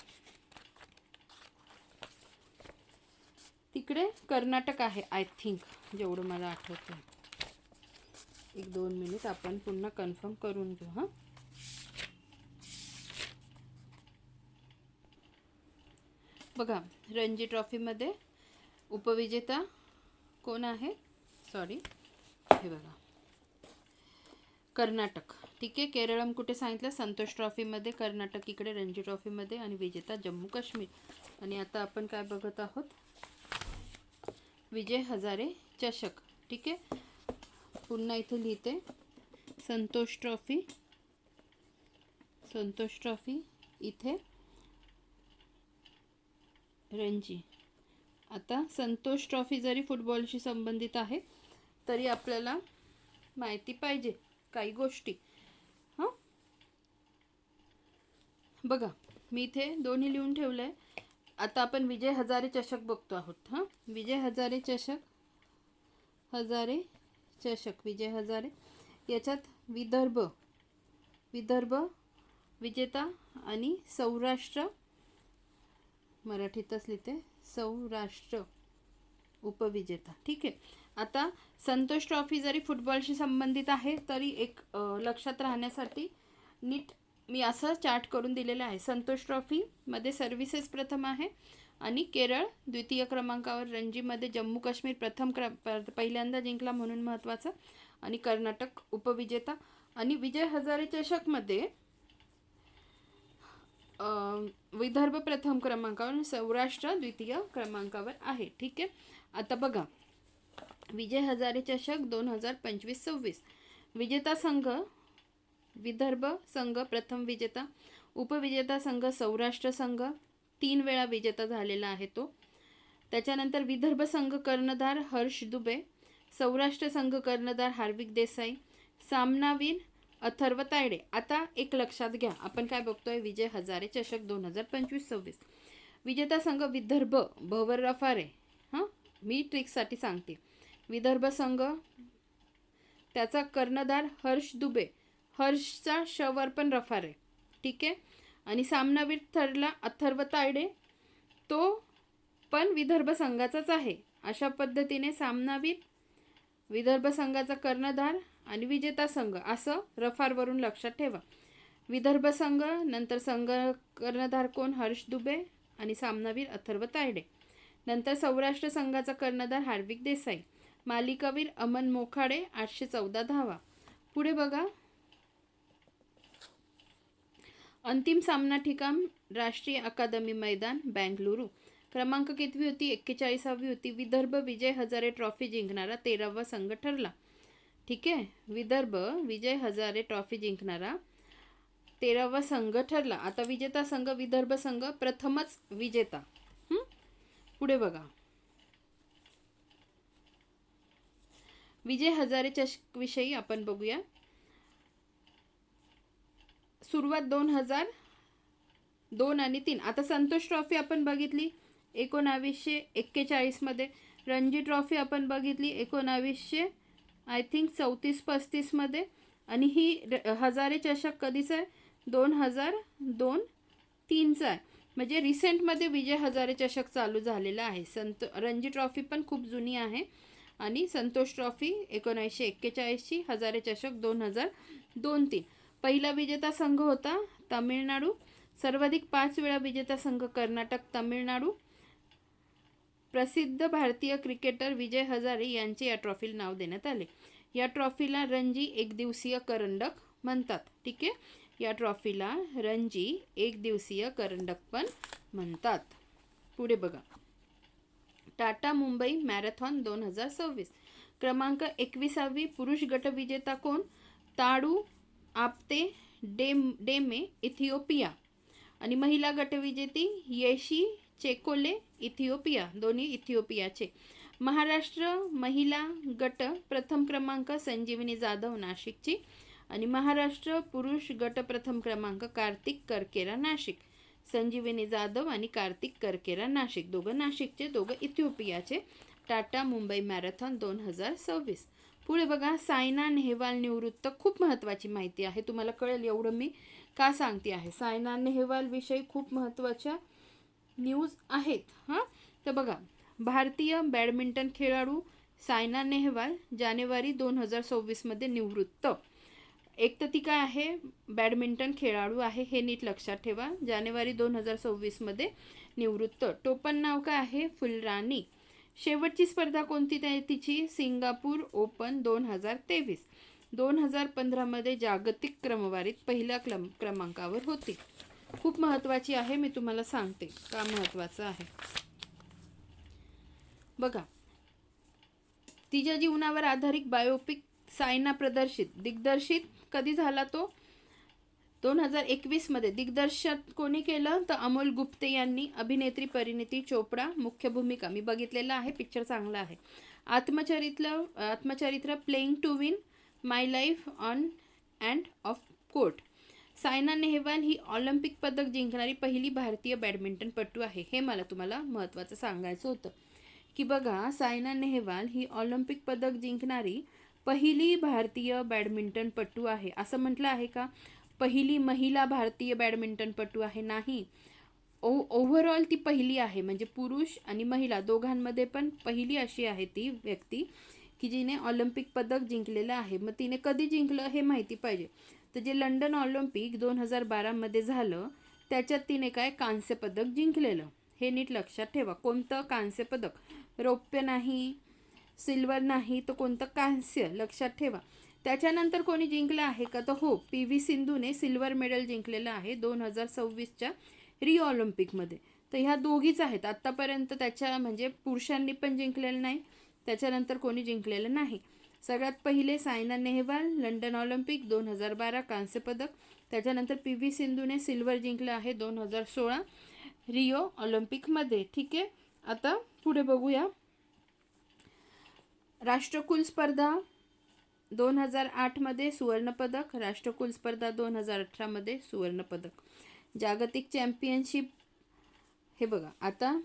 तिकडे कर्नाटक आहे आय थिंक, जेवढं मला आठवतं. 1-2 मिनिट आपण पुन्हा कन्फर्म करून घेऊ. बघा रणजी ट्रॉफीमध्ये उपविजेता कोण आहे, सॉरी हे बघा कर्नाटक, ठीक आहे. केरळम कुठे सांगितलं, संतोष ट्रॉफीमध्ये, कर्नाटक इकडे रणजी ट्रॉफीमध्ये आणि विजेता जम्मू काश्मीर. आणि आता आपण काय बघत आहोत, विजय हजारे चषक, ठीक आहे. पुन्हा इथे लिहिते संतोष ट्रॉफी इथे रणजी. आता संतोष ट्रॉफी जरी फुटबॉलशी संबंधित आहे तरी आपल्याला माहिती पाहिजे काही गोष्टी. हां बघा मी इथे दोन्ही लिहून ठेवलं आहे. आता आपण विजय हजारे चषक बघतो आहोत. हां विजय हजारे चषक विजय हजारे, याच्यात विदर्भ विजेता आणि सौराष्ट्र, मराठीतच लिहिते सौराष्ट्र उपविजेता, ठीक आहे. आता संतोष ट्रॉफी जरी फुटबॉलशी संबंधित आहे तरी एक लक्षात राहण्यासाठी नीट मी असं चार्ट करून दिलेलं आहे. संतोष ट्रॉफीमध्ये सर्व्हिसेस प्रथम आहे आणि केरळ द्वितीय क्रमांकावर, रणजीमध्ये जम्मू काश्मीर पहिल्यांदा जिंकला म्हणून महत्त्वाचं, आणि कर्नाटक उपविजेता. आणि विजय हजारे चषकमध्ये विदर्भ प्रथम क्रमांकावर, सौराष्ट्र द्वितीय क्रमांकावर आहे, ठीक आहे. आता बघा विजय हजारे चषक 2025-26 विजेता संघ विदर्भ संघ प्रथम विजेता, उपविजेता संघ सौराष्ट्र संघ 3 वेळा विजेता झालेला आहे तो. त्याच्यानंतर विदर्भ संघ कर्णधार हर्ष दुबे, सौराष्ट्र संघ कर्णधार हार्दिक देसाई, सामनावीर अथर्व तायडे. आता एक लक्षात घ्या, आपण काय बघतोय, विजय हजारे चषक 2025-26 विजेता संघ विदर्भ भवर रफारे. हां मी ट्रिकसाठी सांगते, विदर्भ संघ त्याचा कर्णधार हर्ष दुबे, हर्षचा शवर पण रफारे, ठीक आहे. आणि सामनावीर ठरला अथर्व तायडे, तो पण विदर्भ संघाचाच आहे. अशा पद्धतीने सामनावीर विदर्भ संघाचा कर्णधार आणि विजेता संघ असं रफारवरून लक्षात ठेवा. विदर्भ संघ, नंतर संघ कर्णधार कोण, हर्ष दुबे आणि सामनावीर अथर्व तायडे. नंतर सौराष्ट्र संघाचा कर्णधार हार्दिक देसाई, मालिकावीर अमन मोखाडे 814 धावा. पुढे बघा अंतिम सामना ठिकाण राष्ट्रीय अकादमी मैदान बेंगलुरू. क्रमांक कितवी होती, 41वी होती. विदर्भ विजय हजारे ट्रॉफी जिंकणारा 13वा संघ ठरला, ठीक आहे. विदर्भ विजय हजारे ट्रॉफी जिंकणारा 13वा संघ ठरला. आता विजेता संघ विदर्भ संघ प्रथमच विजेता. पुढे बघा विजय हजारे चषक विषयी आपण बघूया. सुरुवात 2002 आणि 3. आता संतोष ट्रॉफी आपण बघितली 1941 मध्ये, रणजी ट्रॉफी आपण बघितली 1900 आय थिंक 34-35 मध्ये, आणि ही हजारे चषक कधीचा आहे, 2002-3चा आहे. म्हणजे रिसेंटमध्ये विजय हजारे चषक चालू झालेला आहे. रणजी ट्रॉफी पण खूप जुनी आहे आणि संतोष ट्रॉफी 1941ची, हजारे चषक 2002-3. पहिला विजेता संघ होता तामिळनाडू, सर्वाधिक 5 वेळा विजेता संघ कर्नाटक, तामिळनाडू. प्रसिद्ध भारतीय क्रिकेटर विजय हजारे यांचे या ट्रॉफीला नाव देण्यात आले. या ट्रॉफीला रणजी एकदिवसीय करंडक म्हणतात, ठीक आहे. या ट्रॉफीला रणजी एकदिवसीय करंडक पण म्हणतात. पुढे बघा टाटा मुंबई मॅरेथॉन 2026 क्रमांक 21वी पुरुष गट विजेता कोण, ताडू आपते डेमे इथिओपिया, आणि महिला गटविजेती येशी चेकोले इथिओपिया, दोन्ही इथिओपियाचे. महाराष्ट्र महिला गट प्रथम क्रमांक संजीवनी जाधव नाशिकची, आणि महाराष्ट्र पुरुष गट प्रथम क्रमांक कार्तिक करकेरा नाशिक. संजीवनी जाधव आणि कार्तिक करकेरा नाशिक, दोघं नाशिकचे, दोघं इथिओपियाचे. टाटा मुंबई मॅरेथॉन 2026. पुढे बघा सायना नेहवाल निवृत्त. खूप महत्त्वाची माहिती आहे, तुम्हाला कळेल एवढं मी का सांगते आहे. सायना नेहवाल विषयी खूप महत्त्वाच्या न्यूज आहेत. तर बघा भारतीय बॅडमिंटन खेळाडू सायना नेहवाल जानेवारी 2026 मध्ये निवृत्त. एक तर ती काय आहे, बॅडमिंटन खेळाडू आहे, हे नीट लक्षात ठेवा. जानेवारी 2026मध्ये निवृत्त. टोपण नाव काय आहे, फुलराणी. शेवटची स्पर्धा कोणती तिची, सिंगापूर ओपन 2023. 2015मध्ये जागतिक क्रमवारीत पहिल्या क्रमांकावर होती. खूप महत्त्वाची आहे, मी तुम्हाला सांगते का महत्त्वाचं आहे. बघा, तिच्या जीवनावर आधारित बायोपिक सायना दिग्दर्शित कधी झाला तो, 2021मध्ये. दिग्दर्शक कोणी केलं तर अमोल गुप्ते यांनी. अभिनेत्री परिणीती चोपडा, मुख्य भूमिका. मी बघितलेला आहे, पिक्चर चांगला आहे. आत्मचरित्र playing to win, my life on and off court. Saina Nehwal ही ऑलिम्पिक पदक जिंकणारी पहिली भारतीय बॅडमिंटनपटू आहे. हे मला तुम्हाला महत्त्वाचं सांगायचं होतं की बघा, सायना नेहवाल ही ऑलिम्पिक पदक जिंकणारी पहिली भारतीय बॅडमिंटनपटू आहे. असं म्हटलं आहे का पहिली महिला भारतीय बॅडमिंटनपटू आहे? नाही. ओव्हरऑल ती पहिली आहे, म्हणजे पुरुष आणि महिला दोघांमध्ये पण पहिली अशी आहे ती व्यक्ती की जिने ऑलिम्पिक पदक जिंकलेलं आहे. मग तिने कधी जिंकलं हे माहिती पाहिजे. तर जे लंडन ऑलिम्पिक 2012मध्ये झालं त्याच्यात तिने काय कांस्य पदक जिंकलेलं, हे नीट लक्षात ठेवा. कोणतं कांस्य पदक, रौप्य नाही, सिल्वर नाही, तर कोणतं कांस्य, लक्षात ठेवा. त्याच्यानंतर कोणी जिंकलं आहे का, तर हो, PV सिंधूने सिल्वर मेडल जिंकलेलं आहे 2026च्या रिओ ऑलिम्पिकमध्ये. तर ह्या दोघीच आहेत आत्तापर्यंत. त्याच्या म्हणजे पुरुषांनी पण जिंकलेलं नाही, त्याच्यानंतर कोणी जिंकलेलं नाही. सगळ्यात पहिले सायना नेहवाल, लंडन ऑलिम्पिक 2012 कांस्य पदक. त्याच्यानंतर PV सिंधूने सिल्वर जिंकलं आहे 2016 रिओ ऑलिम्पिकमध्ये. ठीक आहे, आता पुढे बघूया. राष्ट्रकुल स्पर्धा 2008मध्ये सुवर्णपदक, राष्ट्रकुल स्पर्धा 2018मध्ये सुवर्णपदक. जागतिक चॅम्पियनशिप, हे बघा, आता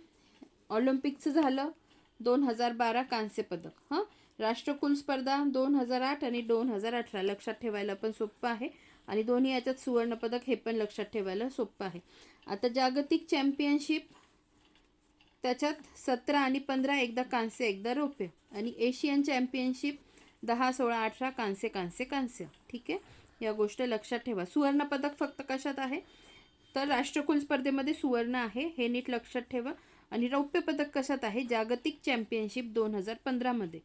ऑलिम्पिकचं झालं 2012 कांस्य पदक. हां, राष्ट्रकुल स्पर्धा 2008 आणि 2018 लक्षात ठेवायला पण सोपं आहे, आणि दोन्ही याच्यात सुवर्णपदक हे पण लक्षात ठेवायला सोपं आहे. आता जागतिक चॅम्पियनशिप, त्याच्यात 17 आणि 15 एकदा कांस्य एकदा रौप्य. आणि एशियन चॅम्पियनशिप 10, 16, 18 कांस्य कांस्य कांस्य. ठीक आहे, या गोष्ट लक्षात ठेवा. सुवर्णपदक फक्त कशात आहे, तर राष्ट्रकुल स्पर्धेमध्ये सुवर्ण आहे, हे नीट लक्षात ठेवा. आणि रौप्य पदक कशात आहे, जागतिक चॅम्पियनशिप 2015मध्ये.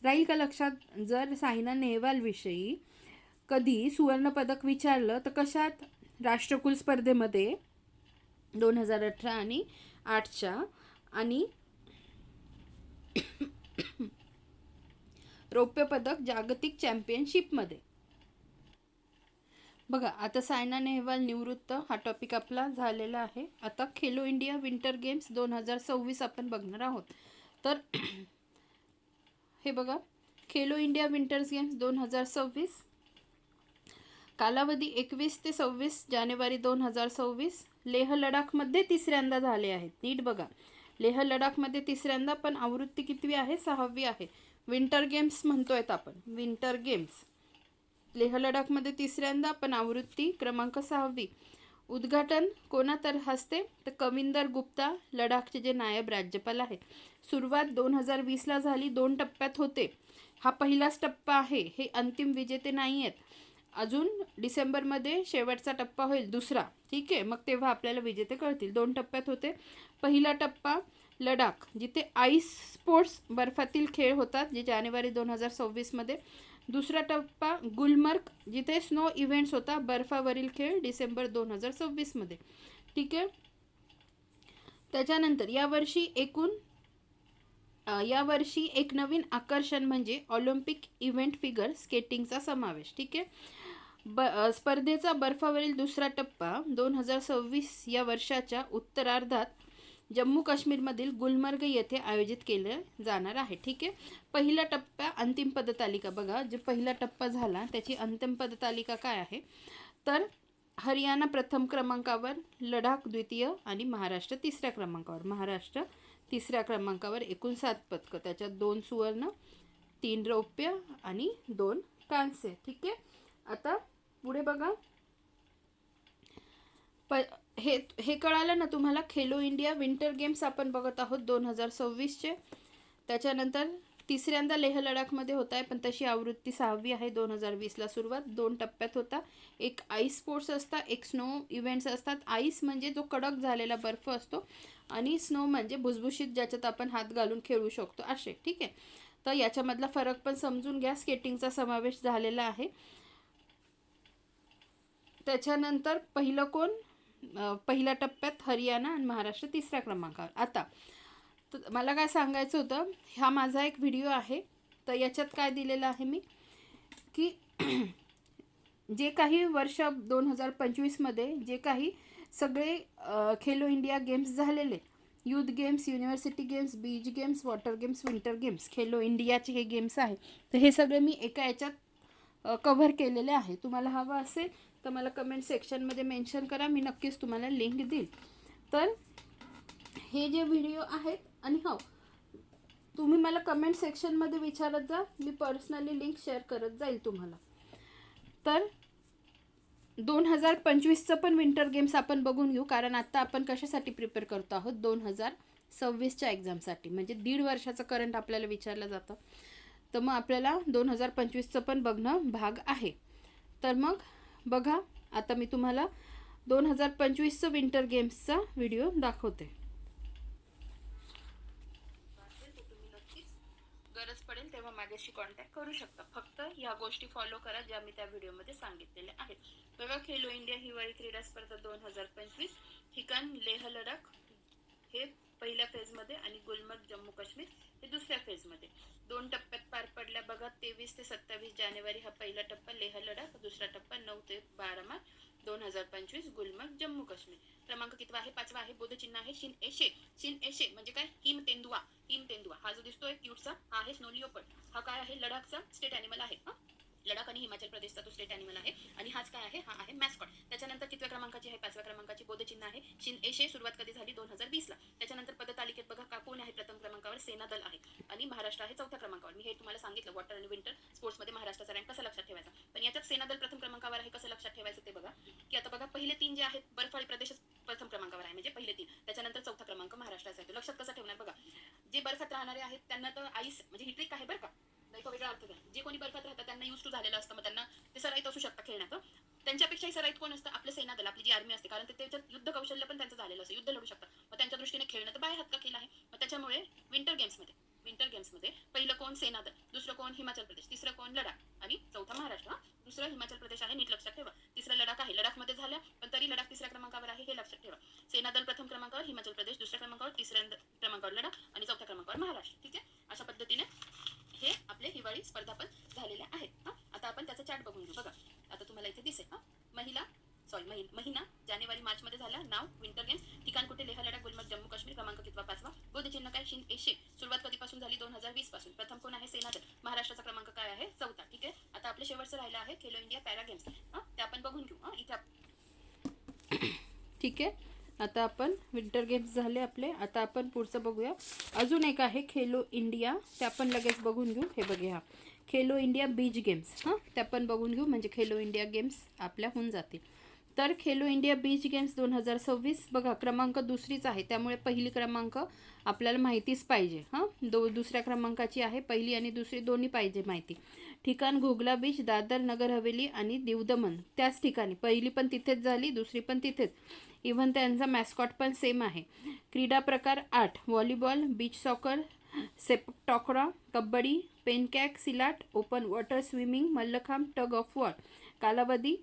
राहील का लक्षात. जर सायना नेहवाल विषयी कधी सुवर्णपदक विचारलं तर कशात, राष्ट्रकुल स्पर्धेमध्ये 2018 आणि 8च्या, आणि रौप्य पदक जागतिक चॅम्पियनशिपमध्ये. बघा, आता सायना नेहवाल निवृत्त, हा टॉपिक आपला झालेला आहे. आता खेलो इंडिया विंटर गेम्स 2026 आपण बघणार आहोत. तर हे बघा, खेलो इंडिया विंटर गेम्स 2026, कालावधी 21 ते 26 जानेवारी 2026. लेह लडाखमध्ये तिसऱ्यांदा झाले आहेत. नीट बघा, लेह लडाखमध्ये तिसऱ्यांदा, पण आवृत्ती कितवी आहे, 6वी आहे. विंटर गेम्स म्हणतोय आपण, विंटर गेम्स लेह लडाखमध्ये तिसऱ्यांदा, पण आवृत्ती क्रमांक 6वी. उद्घाटन कोणातर हस्ते, तर कविंदर गुप्ता, लडाखचे जे नायब राज्यपाल आहेत. सुरुवात 2020ला झाली, 2 टप्प्यात होते. हा पहिलाच टप्पा आहे, हे अंतिम विजेते नाही आहेत अजून. डिसेंबरमध्ये शेवटचा टप्पा होईल, दुसरा. ठीक आहे, मग तेव्हा आपल्याला विजेते कळतील. 2 टप्प्यात होते. पहिला टप्पा लडाख, जिथे आईस स्पोर्ट्स बर्फातील खेळ होतात, जे जानेवारी 2026मध्ये. दुसरा टप्पा गुलमर्ग, जिथे स्नो इव्हेंट्स होता, बर्फावरील खेळ, डिसेंबर 2026मध्ये. ठीक आहे, त्याच्यानंतर यावर्षी एक नवीन आकर्षण म्हणजे ऑलिम्पिक इव्हेंट फिगर स्केटिंगचा समावेश. ठीक आहे, स्पर्धेचा बर्फावरील दुसरा टप्पा 2026 या वर्षाच्या उत्तरार्धात जम्मू काश्मीरमधील गुलमर्ग येथे आयोजित केलं जाणार आहे. ठीक आहे, पहिला टप्पा अंतिम पदतालिका बघा, जो पहिला टप्पा झाला त्याची अंतिम पदतालिका काय आहे, तर हरियाणा प्रथम क्रमांकावर, लडाख द्वितीय आणि महाराष्ट्र तिसऱ्या क्रमांकावर. महाराष्ट्र तिसऱ्या क्रमांकावर, एकूण 7 पदकं, त्याच्यात 2 सुवर्ण, 3 रौप्य आणि 2 कांस्य. ठीक आहे, आता पुढे बघा. हे कळालं ना तुम्हाला. खेलो इंडिया विंटर गेम्स आपण बघत आहोत 2026चे. त्याच्यानंतर तिसऱ्यांदा लेह लडाखमध्ये होत आहे, पण तशी आवृत्ती 6वी आहे. 2020ला सुरुवात 2 टप्प्यात होता. एक आईस स्पोर्ट्स असतात, एक स्नो इव्हेंट्स असतात. आईस म्हणजे जो कडक झालेला बर्फ असतो आणि स्नो म्हणजे भुसभुशीत ज्याच्यात आपण हात घालून खेळू शकतो असे. ठीक आहे, तर याच्यामधला फरक पण समजून घ्या. स्केटिंगचा समावेश झालेला आहे. त्याच्यानंतर पहिलं कोण, पहिल्या टप्प्यात हरियाणा आणि महाराष्ट्र तिसऱ्या क्रमांकावर. आता तर मला काय सांगायचं होतं, हा माझा एक व्हिडिओ आहे. तर याच्यात काय दिलेलं आहे मी, की जे काही वर्ष 2025मध्ये जे काही सगळे खेलो इंडिया गेम्स झालेले, youth games, university games, beach games, water games, winter games, Khelo इंडियाचे हे गेम्स आहे. तर हे सगळे मी एका याच्यात कव्हर केलेले आहे. तुम्हाला हवं असेल तर मला कमेंट सेक्शनमध्ये मेन्शन करा, मी नक्कीच तुम्हाला लिंक देईल. तर हे जे व्हिडिओ आहेत, आणि हो, तुम्ही मला कमेंट सेक्शनमध्ये विचारत जा, मी पर्सनली लिंक शेअर करत जाईल तुम्हाला. तर 2025चं पण विंटर गेम्स आपण बघून घेऊ, कारण आत्ता आपण कशासाठी प्रिपेअर करतो आहोत, 2026च्या एक्झामसाठी. म्हणजे 1.5 वर्षाचं करंट आपल्याला विचारलं जातं. तर मग आपल्याला 2025चं पण बघणं भाग आहे. तर मग बघा, आता मी तुम्हाला 2025चं विंटर गेम्सचा व्हिडिओ दाखवते. गरज पडेल तेव्हा माझ्याशी कॉन्टॅक्ट करू शकता. फक्त ह्या गोष्टी फॉलो करा ज्या मी त्या व्हिडिओमध्ये सांगितलेल्या आहेत. बघा, खेलो इंडिया हिवाळी क्रीडा स्पर्धा 2025, ठिकाण लेह लडाख हे पहिल्या फेजमध्ये आणि गुलमर्ग जम्मू काश्मीर हे दुसऱ्या फेजमध्ये. 2 टप्प्यात पार पडल्या. बघा, 23 ते 27 जानेवारी हा पहिला टप्पा लेह लडाख, दुसरा टप्पा 9 ते 12 मार्च 2025 गुलमर्ग जम्मू काश्मीर. क्रमांक कितवा आहे? 5वा आहे. बोधचिन्ह आहे शिन एशे. शिन एशे म्हणजे काय? हिम तेंदुआ. हिम तेंदुआ हा जो दिसतोय क्यूटचा, हा आहे स्नो लिओपर्ड. हा काय आहे? लडाखचा स्टेट ॲनिमल आहे. लडाख आणि हिमाचल प्रदेशचा तो स्टेट ॲनिमल आहे. आणि हाच काय आहे? हा आहे मॅस्कॉट. त्याच्यानंतर कितव्या क्रमांकाची आहे? 5व्या क्रमांकाची. बोधचिन्ह आहे शिन एशे. सुरुवात कधी झाली? 2020ला. त्याच्यानंतर पदतालिकेत बघा कोण आहे प्रथम क्रमांकावर? सेना दल आहे. आणि महाराष्ट्र आहे 4थ्या क्रमांकावर. मी हे तुम्हाला सांगितलं, वॉटर आणि विंटर स्पोर्ट्समध्ये महाराष्ट्राचा रँक कसा लक्षात ठेवायचा. पण याच्यात सेना दल प्रथम क्रमांकावर आहे. कसं लक्षात ठेवायचं ते बघा, की आता बघा, पहिले 3 जे आहेत, बर्फाळी प्रदेशच प्रथम क्रमांकावर आहे, म्हणजे पहिले 3. त्याच्यानंतर 4था क्रमांक महाराष्ट्राचा आहे. लक्षात कसं ठेवणार बघा, जे बर्फात राहणारे आहेत त्यांना तर आईस म्हणजे ही ट्रिक आहे बरं का, नाही तो वेगळा अर्थ घ्या. जे कोणी बर्फात राहतात त्यांना यूज टू झालेलं असतं, मग त्यांना ते सराईत असू शकतं खेळण्यात. त्यांच्यापेक्षाही सराईत कोण असतं? आपलं सेना दल, आपली जी आर्मी असते, कारण ते त्याच्यात युद्ध कौशल्य पण त्यांचं झालेलं असतं, युद्ध लढू शकतात. मग त्यांच्या दृष्टीने खेळणं तर बाय हात का केलं आहे. मग त्याच्यामुळे विंटर गेम्समध्ये पहिलं कोण? सेना दल. दुसरं कोण? हिमाचल प्रदेश. तिसरं कोण? लडाख. आणि चौथा महाराष्ट्र. दुसरं हिमाचल प्रदेश आहे, नीट लक्षात ठेवा. तिसरं लडाख आहे. लडाखमध्ये झाल्या, पण तरी लडाख तिसऱ्या क्रमांकावर आहे, हे लक्षात ठेवा. सेना दल प्रथम क्रमांकावर, हिमाचल प्रदेश दुसऱ्या क्रमांकावर, तिसऱ्या क्रमांकावर लडाख आणि 4थ्या क्रमांकावर महाराष्ट्र. ठीक आहे, अशा पद्धतीने हे आपले हिवाळी स्पर्धा पण झालेल्या आहेत. आता आपण त्याचा चार्ट बघून घेऊ. बघा, आता तुम्हाला इथे दिसेल महिना जानेवारी मार्च मध्ये झाला. नाव विंटर गेम्स. ठिकाण कुठे? लेह लडाख गुलमर्ग जम्मू काश्मीर. क्रमांक कितवा? 5वा. बोधचिन्ह काय? शिन एशे. सुरुवात कधीपासून झाली? 2020 पासून. प्रथम कोण आहे? सेना दल. महाराष्ट्राचा क्रमांक काय आहे? 4था. ठीक आहे, आता आपले शेवटचं राहिलं आहे खेलो इंडिया पॅरा गेम्स. ते आपण बघून घेऊ. इथे ठीक आहे, आता आपण विंटर गेम्स झाले आपले. आता आपण पुढचं बघूया. अजून एक आहे खेलो इंडिया, ते आपण लगेच बघून घेऊ. हे बघूया, खेलो इंडिया बीच गेम्स. ते आपण बघून घेऊ, म्हणजे खेलो इंडिया गेम्स आपल्या होऊन जातील. तर खेलो इंडिया बीच गेम्स 2026. बघा, क्रमांक दुसरीच आहे, त्यामुळे पहिली क्रमांक आपल्याला माहितीच पाहिजे. दुसऱ्या क्रमांकाची आहे, पहिली आणि दुसरी दोन्ही पाहिजे माहिती. ठिकाण घुगला बीच, दादर, नगर हवेली आणि दीव दमन. त्याच ठिकाणी पहिली पण तिथेच झाली, दुसरी पण तिथेच. इव्हन त्यांचा मॅस्कॉट पण सेम आहे. क्रीडा प्रकार 8: volleyball, beach soccer, sepak takraw, kabaddi, pencak, silat, open water swimming, mallakhamb, tug of war. कालावधी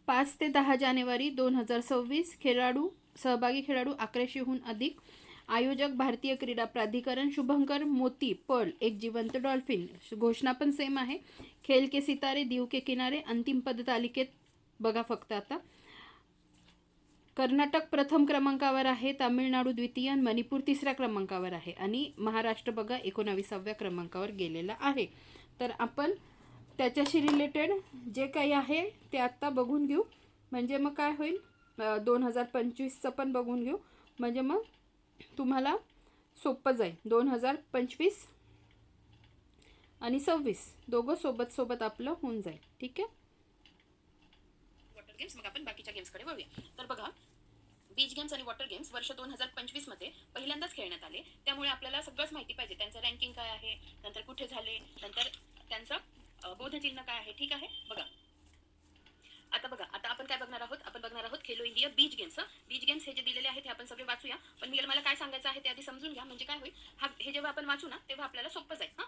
5 ते 10 जानेवारी 2026. सहभागी खेळाडू 1100हून अधिक. आयोजक भारतीय क्रीडा प्राधिकरण. शुभंकर मोती, पर्ल, एक जिवंत डॉल्फिन. घोषणा पण सेम आहे. खेल के सितारे, दीव के किनारे. अंतिम पदतालिकेत बघा फक्त आता, कर्नाटक प्रथम क्रमांकावर आहे, तामिळनाडू द्वितीय, मणिपूर तिसऱ्या क्रमांकावर आहे आणि महाराष्ट्र बघा 19व्या क्रमांकावर गेलेला आहे. तर आपण त्याच्याशी रिलेटेड जे काही आहे ते आत्ता बघून घेऊ, म्हणजे मग काय होईल, 2025चं पण बघून घेऊ, म्हणजे मग तुम्हाला सोपं जाईल. 2025 आणि 26 दोघं सोबत आपलं होऊन जाईल. ठीक आहे, वॉटर गेम्स. मग आपण बाकीच्या गेम्सकडे वळूया. तर बघा, बीच गेम्स आणि वॉटर गेम्स वर्ष 2025 मध्ये पहिल्यांदाच खेळण्यात आले. त्यामुळे आपल्याला सगळंच माहिती पाहिजे. त्यांचं रँकिंग काय आहे, नंतर कुठे झाले, नंतर त्यांचं बोधचिन्ह काय आहे. ठीक आहे, बघा. आता बघा, आता आपण काय बघणार आहोत, आपण बघणार आहोत Khelo India beach games. Beach games हे जे दिलेले आहेत हे आपण सगळे वाचूया. पण मला काय सांगायचं आहे ते आधी समजून घ्या. म्हणजे काय होईल, हे जेव्हा आपण वाचू ना तेव्हा आपल्याला सोपं जाईल. हा,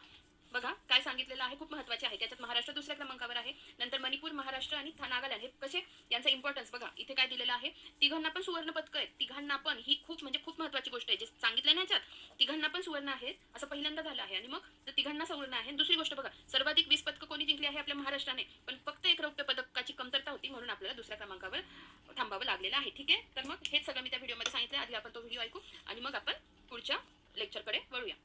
बघा काय सांगितलेलं आहे, खूप महत्त्वाचे आहे. त्याच्यात महाराष्ट्र दुसऱ्या क्रमांकावर आहे, नंतर मणिपूर, महाराष्ट्र आणि नागालँड. हे कसे, यांचा इम्पॉर्टन्स बघा. इथे काय दिलेलं आहे, तिघांना पण सुवर्ण पदक आहेत. तिघांना पण, ही खूप म्हणजे खूप महत्त्वाची गोष्ट आहे. जे सांगितलं ना याच्यात, तिघांना पण सुवर्ण आहेत असं पहिल्यांदा झालं आहे. आणि मग जर तिघांना सुवर्ण आहे, दुसरी गोष्ट बघा, सर्वाधिक 20 पदकं कोणी जिंकली आहे, आपल्या महाराष्ट्राने. पण फक्त एक रौप्य पदकाची कमतरता होती, म्हणून आपल्याला दुसऱ्या क्रमांकावर थांबावं लागलेलं आहे. ठीक आहे, तर मग हेच सगळं मी त्या व्हिडिओमध्ये सांगितलं. आधी आपण तो व्हिडिओ ऐकू आणि मग आपण पुढच्या लेक्चरकडे वळूया.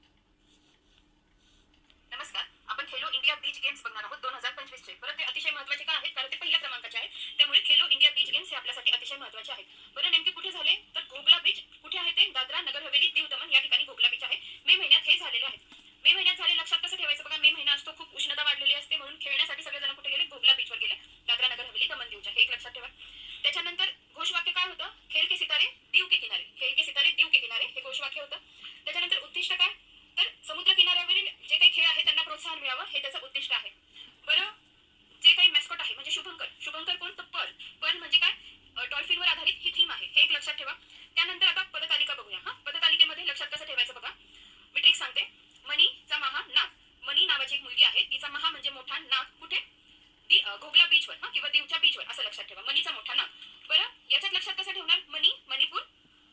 नमस्कार, आपण खेलो इंडिया बीच गेम्स बघणार आहोत 2025 चे. बरं, ते अतिशय महत्त्वाचे का आहेत, कारण ते पहिल्या क्रमांकाचे आहेत. त्यामुळे खेलो इंडिया बीच गेम्स हे आपल्यासाठी अतिशय महत्त्वाचे आहेत. बरं, नेमके कुठे झाले, तर घोगला बीच कुठे आहे, ते दादरा नगर हवेली दीव दमन या ठिकाणी घोगला बीच आहे. मे महिन्यात हे झालेले आहे. मे महिन्यात झाले, लक्षात कसं ठेवायचं बघा. मे महिना असतो, खूप उष्णता वाढलेली असते, म्हणून खेळण्यासाठी सगळेजण कुठे गेले, घोगला बीचवर गेले. दादरा नगर हवेली दमन दीवच्या, हे एक लक्षात ठेवा. त्याच्यानंतर घोषवाक्य काय होतं, खेल के सितारे दीव के किनारे. खेल के सितारे दीव के किनारे हे घोषवाक्य होतं. त्याच्यानंतर उद्दिष्ट काय, तर समुद्र किनाऱ्यावरील जे काही खेळ आहे त्यांना प्रोत्साहन मिळावं, हे त्याचं उद्दिष्ट आहे. बरं, जे काही मॅस्कॉट आहे म्हणजे शुभंकर. शुभंकर कोण, तर पर्ल. पर्ल म्हणजे काय, डॉल्फिनवर आधारित ही थीम आहे, हे एक लक्षात ठेवा. त्यानंतर आता पदतालिका बघूया. हा, पदतालिकेमध्ये लक्षात कसं ठेवायचं बघा, मी ट्रिक सांगते. मनीचा महा, नाग. मनी नावाची एक मुलगी आहे, तिचा महा म्हणजे मोठा, नाग कुठे, ती घोगला बीचवर, हा, किंवा दीवच्या बीचवर, असं लक्षात ठेवा. मनीचा मोठा नाग. बरं, याच्यात लक्षात कसं ठेवणार, मनी मणिपूर,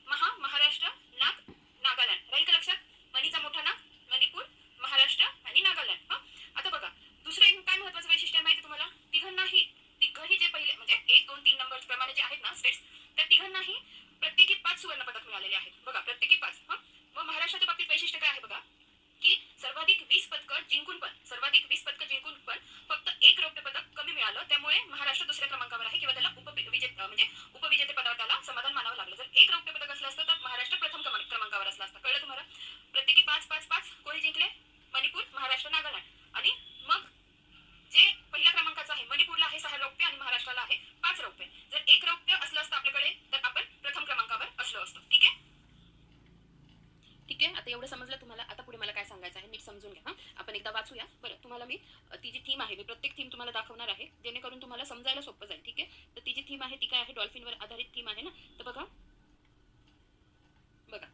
महा महाराष्ट्र, नाग नागालँड. राहील का लक्षात, मनीचा मोठा नाग, मणिपूर, महाराष्ट्र आणि नागालँड. हा, आता बघा, दुसरं एक काय महत्त्वाचं वैशिष्ट्य आहे माहिती तुम्हाला, तिघांनाही, तिघही जे पहिले म्हणजे 1, 2, 3 नंबर प्रमाणे जे आहेत ना स्टेट्स, त्या तिघांनाही प्रत्येकी 5 सुवर्ण पदक मिळालेले आहेत. बघा, प्रत्येकी 5. हा, मग महाराष्ट्राच्या बाबतीत वैशिष्ट्य काय आहे बघा, की सर्वाधिक 20 पदकं जिंकून पण, सर्वाधिक 20 पदकं जिंकून पण फक्त एक रौप्य पदक कमी मिळालं. त्यामुळे महाराष्ट्र दुसऱ्या क्रमांकावर आहे, किंवा त्याला उपविजेते पदावर त्याला समाधान मानावं लागलं. जर एक रौप्य पदक असलं असतं तर महाराष्ट्र प्रथम क्रमांकावर असला असता. कळलं तुम्हाला, प्रत्येकी 5 5 5 कोणी जिंकले, मणिपूर, महाराष्ट्र, नागालँड. आणि मग जे पहिल्या क्रमांकाचं आहे, मणिपूरला आहे 6 रौप्य आणि महाराष्ट्राला आहे 5 रौप्य. जर एक रौप्य असलं असतं आपल्याकडे तर आपण प्रथम क्रमांकावर असलो असतो. ठीक आहे, ठीक आहे. आता एवढं समजलं तुम्हाला. आता पुढे मला काय सांगायचं आहे नीट समजून घ्या. हा, आपण एकदा वाचूया. बरं, तुम्हाला मी ती जी थीम आहे, मी प्रत्येक थीम तुम्हाला दाखवणार आहे, जेणेकरून तुम्हाला समजायला सोपं जाईल. ठीक आहे, तर ती जी थीम आहे ती काय आहे, डॉल्फिनवर आधारित थीम आहे ना. तर बघा, बघा,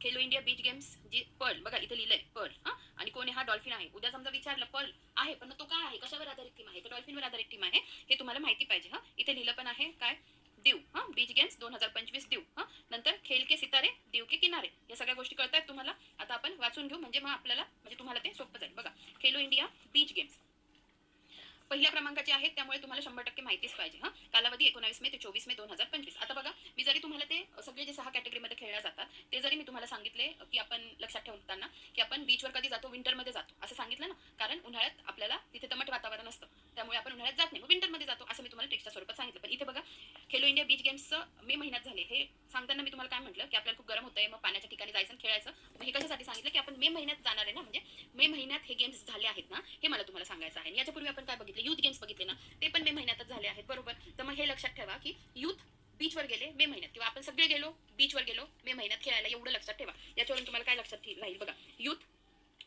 खेलो इंडिया बीच गेम्स, जी पर्ल, बघा इथे लिहिलंय पर्ल. हा, आणि कोण हा, डॉल्फिन आहे. उद्या समजा विचारलं पर्ल आहे, पण तो काय आहे, कशावर आधारित थीम आहे, तर डॉल्फिनवर आधारित थीम आहे, हे तुम्हाला माहिती पाहिजे. हा, इथे लिहिलं पण आहे काय, दीव. हा, बीच गेम्स 2025 दीव. हा, नंतर खेल के सितारे दीव के किनारे. या सगळ्या गोष्टी कळतायत तुम्हाला. आता आपण वाचून घेऊ, म्हणजे मग आपल्याला, म्हणजे तुम्हाला ते सोपं जाईल. बघा, खेलो इंडिया बीच गेम्स पहिल्या क्रमांकाचे आहेत, त्यामुळे तुम्हाला 100% माहितीच पाहिजे. हा, कालावधी 19 मे ते 24 मे 2025. आता बघा, मी जरी तुम्हाला ते सगळे जे 6 कॅटेगरीमध्ये खेळल्या जातात ते जरी मी तुम्हाला सांगितले, की आपण लक्षात ठेवताना की आपण बीचवर कधी जातो, विंटरमध्ये जातो असं सांगितलं ना, कारण उन्हाळ्यात आपल्याला तिथे दमट वातावरण असतं, त्यामुळे आपण उन्हाळ्यात जात नाही, मग विंटरमध्ये जातो असं मी तुम्हाला टेक्स्टच्या स्वरूपात सांगितलं. पण इथे बघा, खेलो इंडिया बीच गेम्सचं मे महिन्यात झाले, हे सांगताना मी तुम्हाला काय म्हटलं, की आपल्याला खूप गरम होतंय, मग पाण्याच्या ठिकाणी जायचं आणि खेळायचं. मग हे कशासाठी सांगितलं, की आपण मे महिन्यात जाणार आहे ना, म्हणजे मे महिन्यात हे गेम्स झाले आहेत ना, हे मला तुम्हाला सांगायचं आहे. याच्यापूर्वी आपण काय बघितलं, युथ गेम्स बघितले ना, ते पण मे महिन्यातच झाले आहेत. बरोबर, तर मग हे लक्षात ठेवा, की युथ बीचवर गेले मे महिन्यात, किंवा आपण सगळे गेलो बीचवर गेलो मे महिन्यात खेळायला, एवढं लक्षात ठेवा. याच्यावरून तुम्हाला काय लक्षात राहील बघा, युथ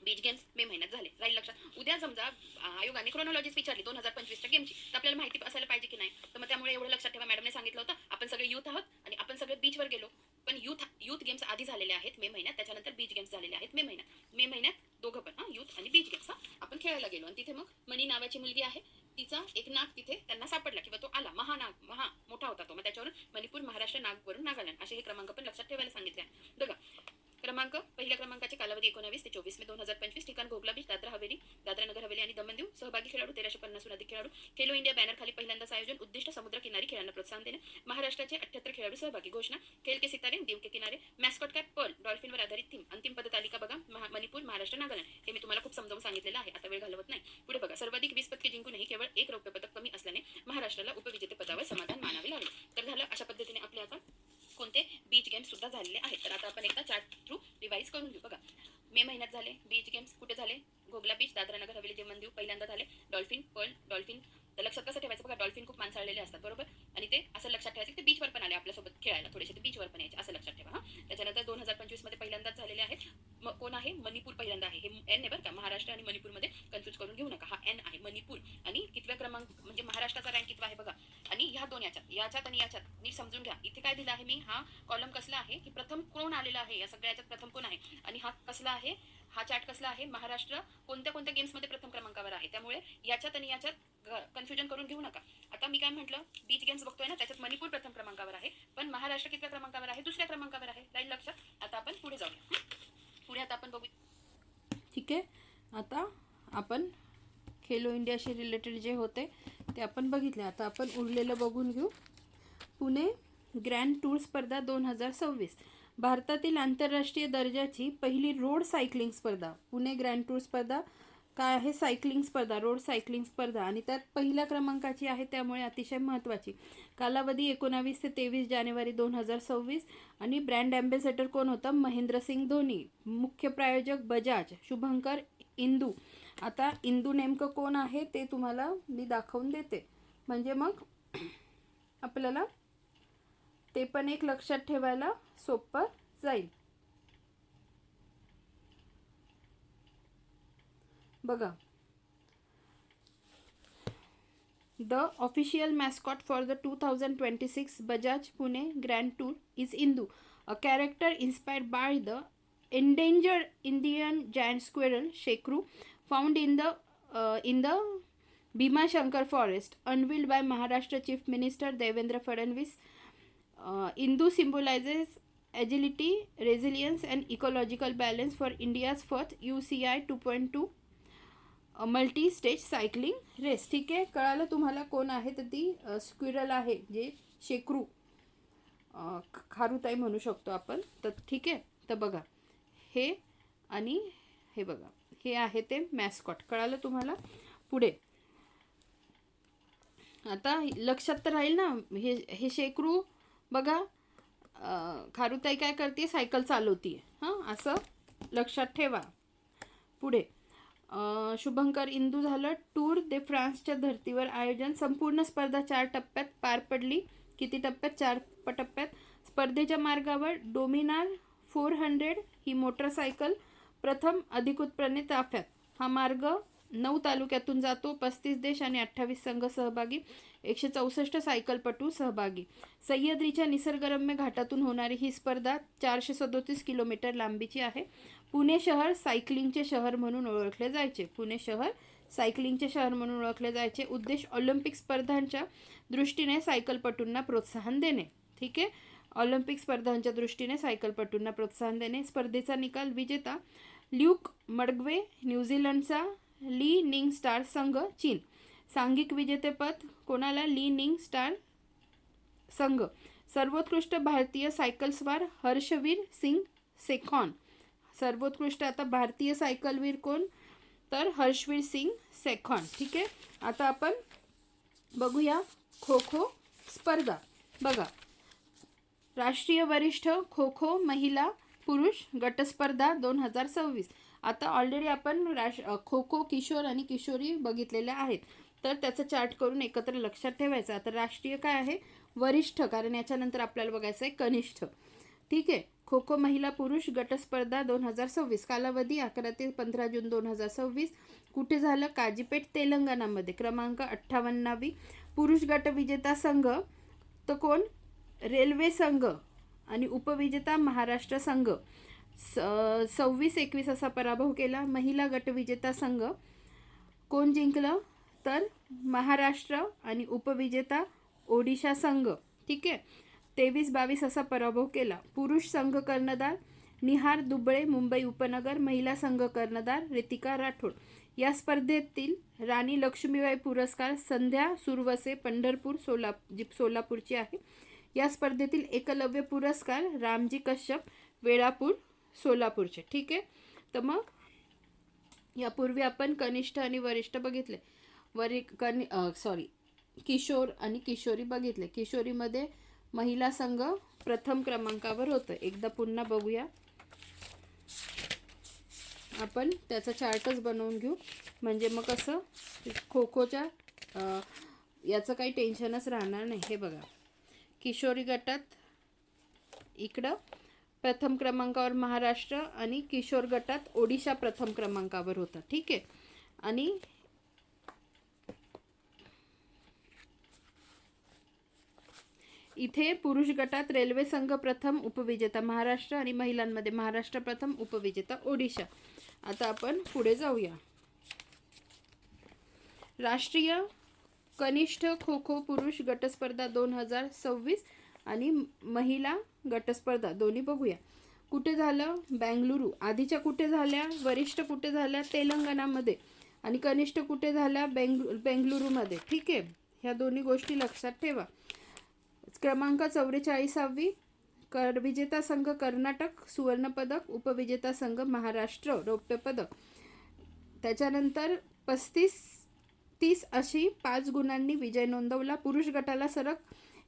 बीच गेम्स मे महिन्यात झाले, राहील लक्षात. उद्या समजा आयोगाने क्रोनॉलॉजीच विचारली 2025च्या गेमची, तर आपल्याला माहिती असायला पाहिजे की नाही. तर मग त्यामुळे एवढं लक्षात ठेवा, मॅडमने सांगितलं होतं आपण सगळे युथ आहोत आणि आपण सगळे बीचवर गेलो. पण युथ गेम्स आधी झालेले आहेत मे महिन्यात, त्याच्यानंतर बीच गेम्स झालेले आहेत मे महिन्यात. मे महिन्यात दोघं पण, हा, युथ आणि बीच गेम्स, हा, आपण खेळायला गेलो. आणि तिथे मग मनी नावाची मुलगी आहे, तिचा एक नाग तिथे त्यांना सापडला, किंवा तो आला, महानाग, महा मोठा होता तो. मग त्याच्यावरून मणिपूर, महाराष्ट्र, नागवरून नागालँड असे हे क्रमांक पण लक्षात ठेवायला सांगितले. बघा, क्रमांक, पहिल्या क्रमांकाचे कालावधी 19 ते 24 मे 2025. ठिकाण घोगला बीच, दादरा हवेली, दादरा नगर हवेली आणि दमन दीव. सहभागी खेळाडू 1350 अधिक खेळाडू. खेलो इंडिया बॅनर खाली पहिल्यांदाच आयोजन. उद्दिष्ट समुद्र किनारी खेळांना प्रोत्साहन देणे. महाराष्ट्राचे 78 खेळाडू सहभागी. घोषणा, खेल के सितारे दीव के किनारे. मॅस्कॉट काय, पर्ल, डॉल्फिनवर आधारित थीम. अंतिम पदतालिका बघा, मणिपूर, महाराष्ट्र, नागालँड. हे मी तुम्हाला खूप समजावून सांगितलेलं आहे, आता वेळ घालवत नाही. पुढे बघा, सर्वाधिक 20 पदके जिंकूनही केवळ एक रौप्य पदक कमी असल्याने महाराष्ट्राला उपविजेते पदावर समाधान मानावे लागले. तर झालं, अशा पद्धतीने आपले आता कोणते बीच गेम्स सुद्धा झालेले आहेत. तर आता आपण एकदा चार्ट थ्रू रिवाइज करून घेऊ. बघा, मे महिन्यात झाले बीच गेम्स, कुठे झाले, घोगला बीच, दादरा नगर हवेली, दमन दीव पहिल्यांदा झाले. डॉल्फिन, पर्ल, डॉल्फिन, तर लक्षात कसं ठेवायचं बघा, डॉल्फिन खूप माणसाळलेले असतात, बरोबर, आणि ते असं लक्षात ठेवायचं की ते बीचवर पण आले आपल्यासोबत खेळायला थोडेसे. इथे काय दिलं आहे मी, हा कॉलम कसला आहे की प्रथम कोण आलेला आहे, या सगळ्याच्यात प्रथम कोण आहे, आणि हा कसला आहे, हा चार्ट कसला आहे, महाराष्ट्र कोणत्या कोणत्या गेम्समध्ये प्रथम क्रमांकावर आहे. त्यामुळे याच्यात आणि याच्यात कन्फ्युजन करून घेऊ नका. आता मी काय म्हटलं, बीच गेम्स बघतोय ना, त्याच्यात मणिपूर प्रथम क्रमांकावर आहे, पण महाराष्ट्र कितव्या क्रमांकावर आहे, दुसऱ्या क्रमांकावर आहे. राहील लक्षात. आता आपण पुढे जाऊया. पुढे आता आपण बघू. ठीक आहे, आता आपण खेलो इंडियाशी रिलेटेड जे होते ते आपण बघितले. आता आपण उरलेलं बघून घेऊ. पुणे ग्रँड टूर स्पर्धा 2026 भारतातील आंतरराष्ट्रीय दर्जाची पहिली रोड सायकलिंग स्पर्धा. पुणे ग्रँड टूर स्पर्धा काय आहे, सायकलिंग स्पर्धा, रोड सायकलिंग स्पर्धा, आणि त्यात पहिल्या क्रमांकाची आहे, त्यामुळे अतिशय महत्त्वाची. कालावधी 19 ते 23 जानेवारी 2026. आणि ब्रँड ॲम्बेसेडर कोण होतं, महेंद्रसिंग धोनी. मुख्य प्रायोजक बजाज. शुभंकर इंदू. आता इंदू नेमकं कोण आहे ते तुम्हाला मी दाखवून देते, म्हणजे मग आपल्याला ते पण एक लक्षात ठेवायला सोपं जाईल. बघा, the official mascot for the 2026 Bajaj Pune grand tour is Indu, a character inspired by the endangered Indian giant squirrel Shekru found in the Bhimashankar forest, unveiled by Maharashtra Chief Minister Devendra Fadnavis. Indu symbolizes agility, resilience, and ecological balance for India's first UCI 2.2 multi stage cycling race. ठीक आहे, कळालं तुम्हाला कोण आहे तर ती squirrel आहे, जे शेकरू, खारुताई म्हणू शकतो आपण. तर ठीक आहे, तर बघा हे आणि हे बघा, हे आहे ते मॅस्कॉट. कळालं तुम्हाला. पुढे आता लक्षात तर राहील ना, हे शेकरू बघा, खारुताई काय करते, सायकल चालवतीये. हां, असं लक्षात ठेवा. पुढे शुभंकर इंदू झालं. टूर दे फ्रान्सच्या धर्तीवर आयोजन. संपूर्ण स्पर्धा 4 टप्प्यात पार पडली. किती टप्प्यात, 4 टप्प्यात. स्पर्धेच्या मार्गावर डोमिनार 400 ही मोटरसायकल प्रथम अधिकृतपणे ताफ्यात. हा मार्ग 9 तालुक्यातून जातो. 35 देश आणि 28 संघ सहभागी. 164 सायकलपटू सहभागी. सह्याद्रीच्या निसर्गरम्य घाटातून होणारी ही स्पर्धा 437 किलोमीटर लांबीची आहे. पुणे शहर सायकलिंगचे शहर म्हणून ओळखले जायचे. पुणे शहर सायकलिंगचे शहर म्हणून ओळखले जायचे. उद्देश ऑलिम्पिक स्पर्धांच्या दृष्टीने सायकलपटूंना प्रोत्साहन देणे. ठीक आहे, ऑलिम्पिक स्पर्धांच्या दृष्टीने सायकलपटूंना प्रोत्साहन देणे. स्पर्धेचा निकाल. विजेता ल्यूक मडग्वे न्यूझीलंडचा. ली निंग स्टार संघ चीन. सांघिक विजेतेपद कोणाला, ली निंग स्टार संघ. सर्वोत्कृष्ट भारतीय सायकलस्वार हर्षवीर सिंग सेखॉन. सर्वोत्कृष्ट आता भारतीय सायकलवीर कोण, तर हर्षवीर सिंग सेखॉन. ठीक आहे, आता आपण बघूया खो खो स्पर्धा. बघा, राष्ट्रीय वरिष्ठ खो खो महिला पुरुष गटस्पर्धा 2026. आता ऑलरेडी आपण खो खो किशोर आणि किशोरी बघितलेल्या आहेत, तर त्याचं चार्ट करून एकत्र लक्षात ठेवायचं. आता राष्ट्रीय काय आहे, वरिष्ठ, कारण याच्यानंतर आपल्याला बघायचं आहे कनिष्ठ. ठीक आहे, खो खो महिला पुरुष गटस्पर्धा 2026. कालावधी 11 ते 15 जून 2026. कुठे झालं, काजीपेठ तेलंगणामध्ये. क्रमांक 58वी. पुरुष गट विजेता संघ तर कोण, रेल्वे संघ, आणि उपविजेता महाराष्ट्र संघ. 26-21 असा पराभव केला. महिला गट विजेता संघ कोण जिंकलं, तर महाराष्ट्र, आणि उपविजेता ओडिशा संघ. ठीक आहे, 23-22 असा पराभव केला. पुरुष संघ कर्णधार निहार दुबळे मुंबई उपनगर. महिला संघ कर्णधार रितिका राठोड. या स्पर्धेतील राणी लक्ष्मीबाई पुरस्कार संध्या सुरवसे पंढरपूर सोलापूरची आहे. या स्पर्धेतील एकलव्य पुरस्कार रामजी कश्यप वेळापूर सोलापूरचे. ठीक आहे, तर मग यापूर्वी आपण कनिष्ठ आणि वरिष्ठ बघितले. किशोर आणि किशोरी बघितले. किशोरीमध्ये महिला संघ प्रथम क्रमांकावर होतं. एकदा पुन्हा बघूया आपण, त्याचा चार्टच बनवून घेऊ, म्हणजे मग कसं खो खोच्या याचं काही टेन्शनच राहणार नाही. हे बघा, किशोरी गटात इकडं प्रथम क्रमांकावर महाराष्ट्र, आणि किशोर गटात ओडिशा प्रथम क्रमांकावर होता. ठीक आहे, आणि इथे पुरुष गटात रेल्वे संघ प्रथम उपविजेता महाराष्ट्र आणि महिलांमध्ये महाराष्ट्र प्रथम उपविजेता ओडिशा. आता आपण पुढे जाऊया. राष्ट्रीय कनिष्ठ खो खो पुरुष गटस्पर्धा 2026 आणि महिला गटस्पर्धा दोन्ही बघूया. कुठे झालं? बेंगलुरू. आधीच्या कुठे झाल्या? वरिष्ठ कुठे झाल्या? तेलंगणामध्ये. आणि कनिष्ठ कुठे झाल्या? बेंगलुरूमध्ये. ठीक आहे, ह्या दोन्ही गोष्टी लक्षात ठेवा. क्रमांक 44वी. विजेता संघ कर्नाटक सुवर्णपदक, उपविजेता संघ महाराष्ट्र रौप्य पदक. त्याच्यानंतर 35-30 अशी 5 गुणांनी विजय नोंदवला. पुरुष गटाला सलग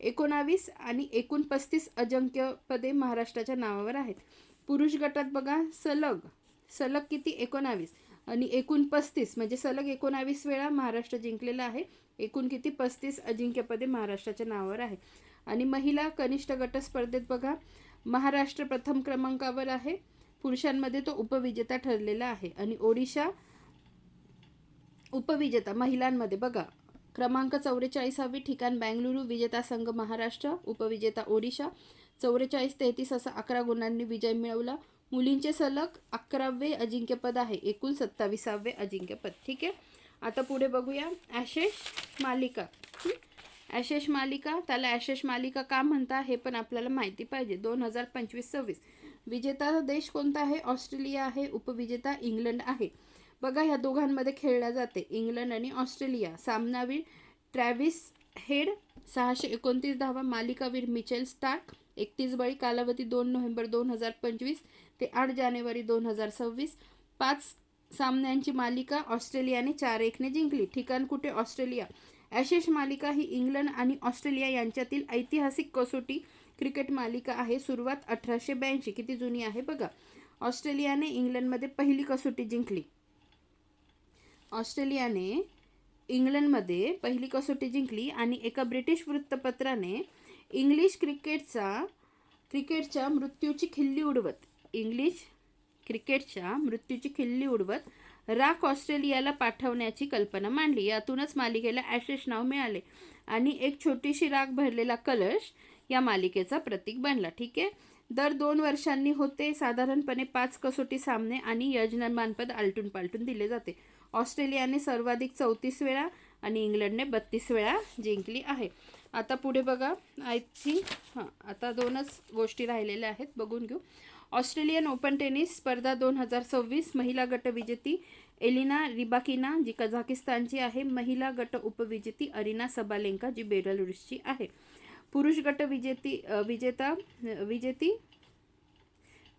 19 आणि एकूण 35 अजिंक्यपदे महाराष्ट्राच्या नावावर आहेत. पुरुष गटात बघा सलग किती? 19 आणि एकूण 35 म्हणजे सलग 19 वेळा महाराष्ट्र जिंकलेला आहे. एकूण किती? 35 अजिंक्यपदे महाराष्ट्राच्या नावावर आहे. आणि महिला कनिष्ठ गट स्पर्धेत बघा महाराष्ट्र प्रथम क्रमांकावर आहे. पुरुषांमध्ये तो उपविजेता ठरलेला आहे. आणि ओडिशा उपविजेता महिलांमध्ये बघा क्रमांक 44वी. ठिकाण बेंगलुरू. विजेता संघ महाराष्ट्र, उपविजेता ओडिशा. 44-33 असा 11 गुणांनी विजय मिळवला. मुलींचे सलग 11वे अजिंक्यपद आहे. एकूण 27वे अजिंक्यपद. ठीक आहे, आता पुढे बघूया ॲशेस मालिका. ॲशेस मालिका, त्याला ॲशेस मालिका का म्हणता हे पण आपल्याला माहिती पाहिजे. 2025-26 विजेता देश कोणता आहे? ऑस्ट्रेलिया आहे. उपविजेता इंग्लंड आहे. बघा ह्या दोघांमध्ये खेळल्या जाते, इंग्लंड आणि ऑस्ट्रेलिया. सामनावीर ट्रॅव्हिस हेड 629 धावा. मालिकावीर मिचेल स्टार्क 31 बळी. कालावधी 2 नोव्हेंबर 2025 ते 8 जानेवारी 2026. 5 सामन्यांची मालिका ऑस्ट्रेलियाने 4-1ने जिंकली. ठिकाण कुठे? ऑस्ट्रेलिया. ॲशेस मालिका ही इंग्लंड आणि ऑस्ट्रेलिया यांच्यातील ऐतिहासिक कसोटी क्रिकेट मालिका आहे. सुरुवात 1882. किती जुनी आहे बघा. ऑस्ट्रेलियाने इंग्लंडमध्ये पहिली कसोटी जिंकली. ऑस्ट्रेलियाने इंग्लंडमध्ये पहिली कसोटी जिंकली आणि एका ब्रिटिश वृत्तपत्राने इंग्लिश क्रिकेटच्या मृत्यूची खिल्ली उडवत राख ऑस्ट्रेलियाला पाठवण्याची कल्पना मांडली. यातूनच मालिकेला ॲशेस नाव मिळाले आणि एक छोटीशी राख भरलेला कलश या मालिकेचा प्रतीक बनला. ठीक आहे, दर 2 वर्षांनी होते. साधारणपणे 5 कसोटी सामने आणि यजमानपद आलटून पालटून दिले जाते. ऑस्ट्रेलियाने सर्वाधिक 34 वेळा आणि इंग्लंडने 32 वेळा जिंकली आहे. आता पुढे बघा, आय थिंक आता 2च गोष्टी राहिलेल्या आहेत, बघून घेऊ. ऑस्ट्रेलियन ओपन टेनिस स्पर्धा 2026 महिला गट विजेती एलिना रिबाकिना जी कझाकिस्तानची आहे. महिला गट उपविजेती अरिना सबालेंका जी बेलारूसची आहे. पुरुष गट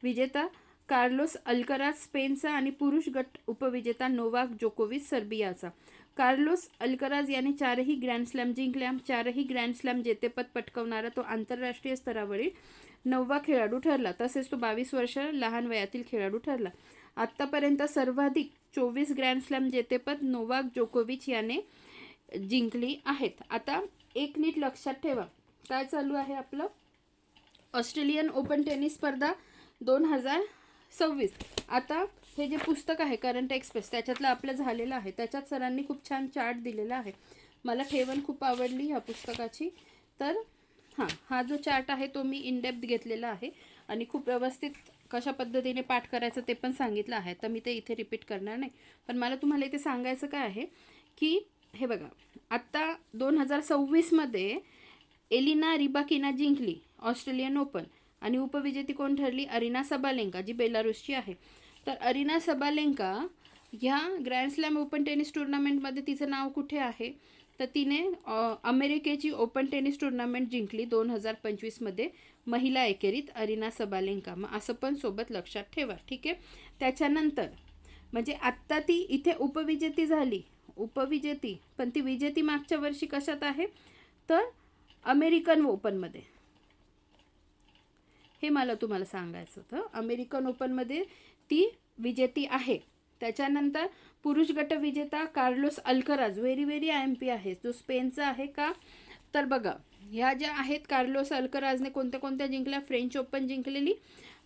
विजेता कार्लोस अल्कराज स्पेनचा आणि पुरुष गट उपविजेता नोवाक जोकोविच सर्बियाचा. कार्लोस अल्कराज याने 4ही ग्रँड स्लॅम जिंकल्या. 4ही ग्रँड स्लॅम जेतेपद पटकावणारा तो आंतरराष्ट्रीय स्तरावरील 9वा खेळाडू ठरला. तसेच तो 22 वर्ष लहान वयातील खेळाडू ठरला. आत्तापर्यंत सर्वाधिक 24 ग्रँड स्लॅम जेतेपद नोवाक जोकोविच याने जिंकली आहेत. आता एक नीट लक्षात ठेवा, काय चालू आहे आपलं ऑस्ट्रेलियन ओपन टेनिस स्पर्धा 2026. आता हे जे पुस्तक आहे करंट एक्सप्रेस त्याच्यातलं आपलं झालेलं आहे. त्याच्यात सरांनी खूप छान चार्ट दिलेला आहे. मला ठेवण खूप आवडली ह्या पुस्तकाची. तर हा जो चार्ट आहे तो मी इन डेप्थ घेतलेला आहे आणि खूप व्यवस्थित कशा पद्धतीने पाठ करायचं ते पण सांगितलं आहे. तर मी ते इथे रिपीट करणार नाही, पण मला तुम्हाला इथे सांगायचं काय आहे की हे बघा, आत्ता 2026मध्ये एलिना रिबाकिना जिंकली ऑस्ट्रेलियन ओपन आणि उपविजेती कोण ठरली? अरिना सबालेंका जी बेलारूसची आहे. तर अरिना सबालेंका ह्या ग्रँड स्लॅम ओपन टेनिस टुर्नामेंटमध्ये तिचं नाव कुठे आहे? तर तिने अमेरिकेची ओपन टेनिस टुर्नामेंट जिंकली 2025मध्ये महिला एकेरीत अरिना सबालेंका. मग असं पण सोबत लक्षात ठेवा. ठीक आहे, त्याच्यानंतर म्हणजे आत्ता ती इथे उपविजेती झाली, पण ती विजेती मागच्या वर्षी कशात आहे? तर अमेरिकन ओपनमध्ये. हे मला तुम्हाला सांगायचं होतं. अमेरिकन ओपनमध्ये ती विजेती आहे. त्याच्यानंतर पुरुष गट विजेता कार्लोस अल्कराज व्हेरी IMP आहे, जो स्पेनचा आहे. का तर बघा, ह्या ज्या आहेत कार्लोस अल्कराजने कोणत्या जिंकल्या? फ्रेंच ओपन जिंकलेली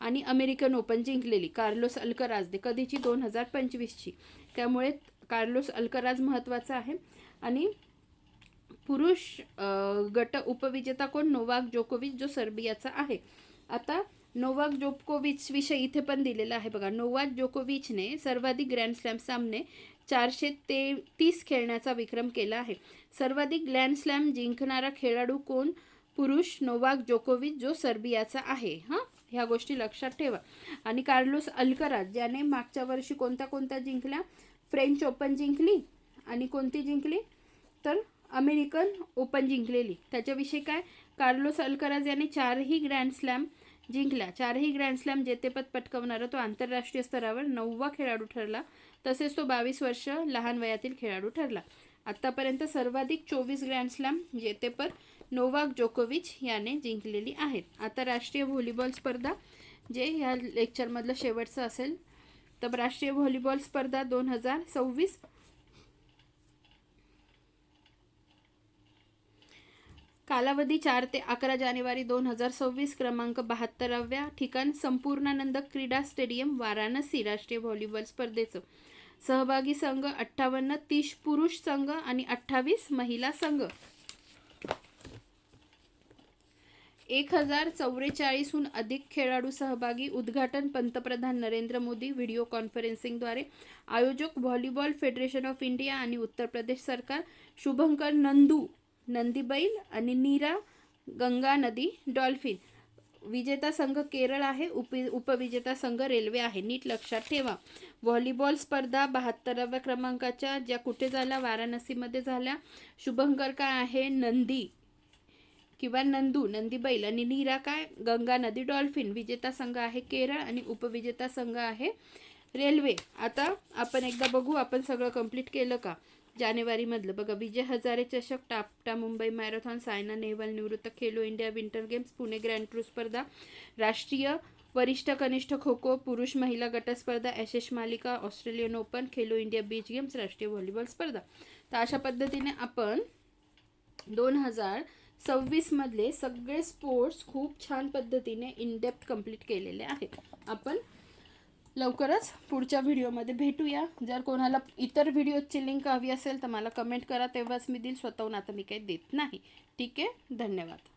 आणि अमेरिकन ओपन जिंकलेली कार्लोस अल्कराजने. कधीची? 2025ची. त्यामुळे कार्लोस अल्कराज महत्त्वाचा आहे. आणि पुरुष गट उपविजेता कोण? नोवाक जोकोविच, जो सर्बियाचा आहे. आता नोवाक जोकोविच विषयी इथे पण दिलेलं आहे बघा. नोवाक जोकोविचने सर्वाधिक ग्रँड स्लॅम सामने 433 खेळण्याचा विक्रम केला आहे. सर्वाधिक ग्रँड स्लॅम जिंकणारा खेळाडू कोण? पुरुष नोवाक जोकोविच, जो सर्बियाचा आहे. ह्या गोष्टी लक्षात ठेवा. आणि कार्लोस अल्कराज, ज्याने मागच्या वर्षी कोणत्या जिंकल्या? फ्रेंच ओपन जिंकली आणि कोणती जिंकली? तर अमेरिकन ओपन जिंकलेली. त्याच्याविषयी काय? कार्लोस अल्कराज याने 4ही ग्रँड स्लॅम जिंकल्या. 4ही ग्रँड स्लॅम जेतेपद पटकवणारा तो आंतरराष्ट्रीय स्तरावर 9वा खेळाडू ठरला. तसेच तो 22 वर्ष लहान वयातील खेळाडू ठरला. आत्तापर्यंत सर्वाधिक 24 ग्रँड स्लॅम जेतेपद नोवाक जोकोविच याने जिंकलेली आहेत. आता राष्ट्रीय व्हॉलीबॉल स्पर्धा, जे ह्या लेक्चरमधलं शेवटचं असेल. तर राष्ट्रीय व्हॉलीबॉल स्पर्धा 2026 कालावधी 4 ते 11 जानेवारी 2026. क्रमांक 72व्या ठिकाण संपूर्णानंद क्रीडा स्टेडियम वाराणसी. राष्ट्रीय व्हॉलीबॉल स्पर्धेचं सहभागी संघ 58, 30 पुरुष संघ आणि 28 महिला संघ. 1044हून अधिक खेळाडू सहभागी. उद्घाटन पंतप्रधान नरेंद्र मोदी व्हिडिओ कॉन्फरन्सिंगद्वारे. आयोजक व्हॉलीबॉल फेडरेशन ऑफ इंडिया आणि उत्तर प्रदेश सरकार. शुभंकर नंदू नंदी बैल आणि नीरा गंगा नदी डॉल्फिन. विजेता संघ केरळ आहे. उपविजेता संघ रेल्वे आहे. नीट लक्षात ठेवा. व्हॉलीबॉल स्पर्धा 72व्या क्रमांकाच्या ज्या कुठे झाल्या? वाराणसीमध्ये झाल्या. शुभंकर काय आहे? नंदी किंवा नंदू नंदी बैल आणि नीरा काय? गंगा नदी डॉल्फिन. विजेता संघ आहे केरळ आणि उपविजेता संघ आहे रेल्वे. आता आपण एकदा बघू आपण सगळं कंप्लीट केलं का जानेवारीमधलं. बघा, विजय हजारे चषक, टाटा मुंबई मॅरेथॉन, सायना नेहवाल निवृत्त, Khelo India winter games, Pune grand tour स्पर्धा, राष्ट्रीय वरिष्ठ कनिष्ठ खो खो पुरुष महिला गट स्पर्धा, ॲशेस मालिका, Australian open, Khelo India beach games, राष्ट्रीय व्हॉलीबॉल स्पर्धा. तर अशा पद्धतीने आपण 2026 मधले सगळे स्पोर्ट्स खूप छान पद्धतीने इन डेप्थ कंप्लीट केलेले आहेत. आपण लवकरच पुढच्या व्हिडिओमध्ये भेटूया. जर कोणाला इतर व्हिडिओची लिंक हवी असेल तर मला कमेंट करा, तेव्हाच मी देईल. स्वतःहून आता मी काही देत नाही. ठीक आहे, धन्यवाद.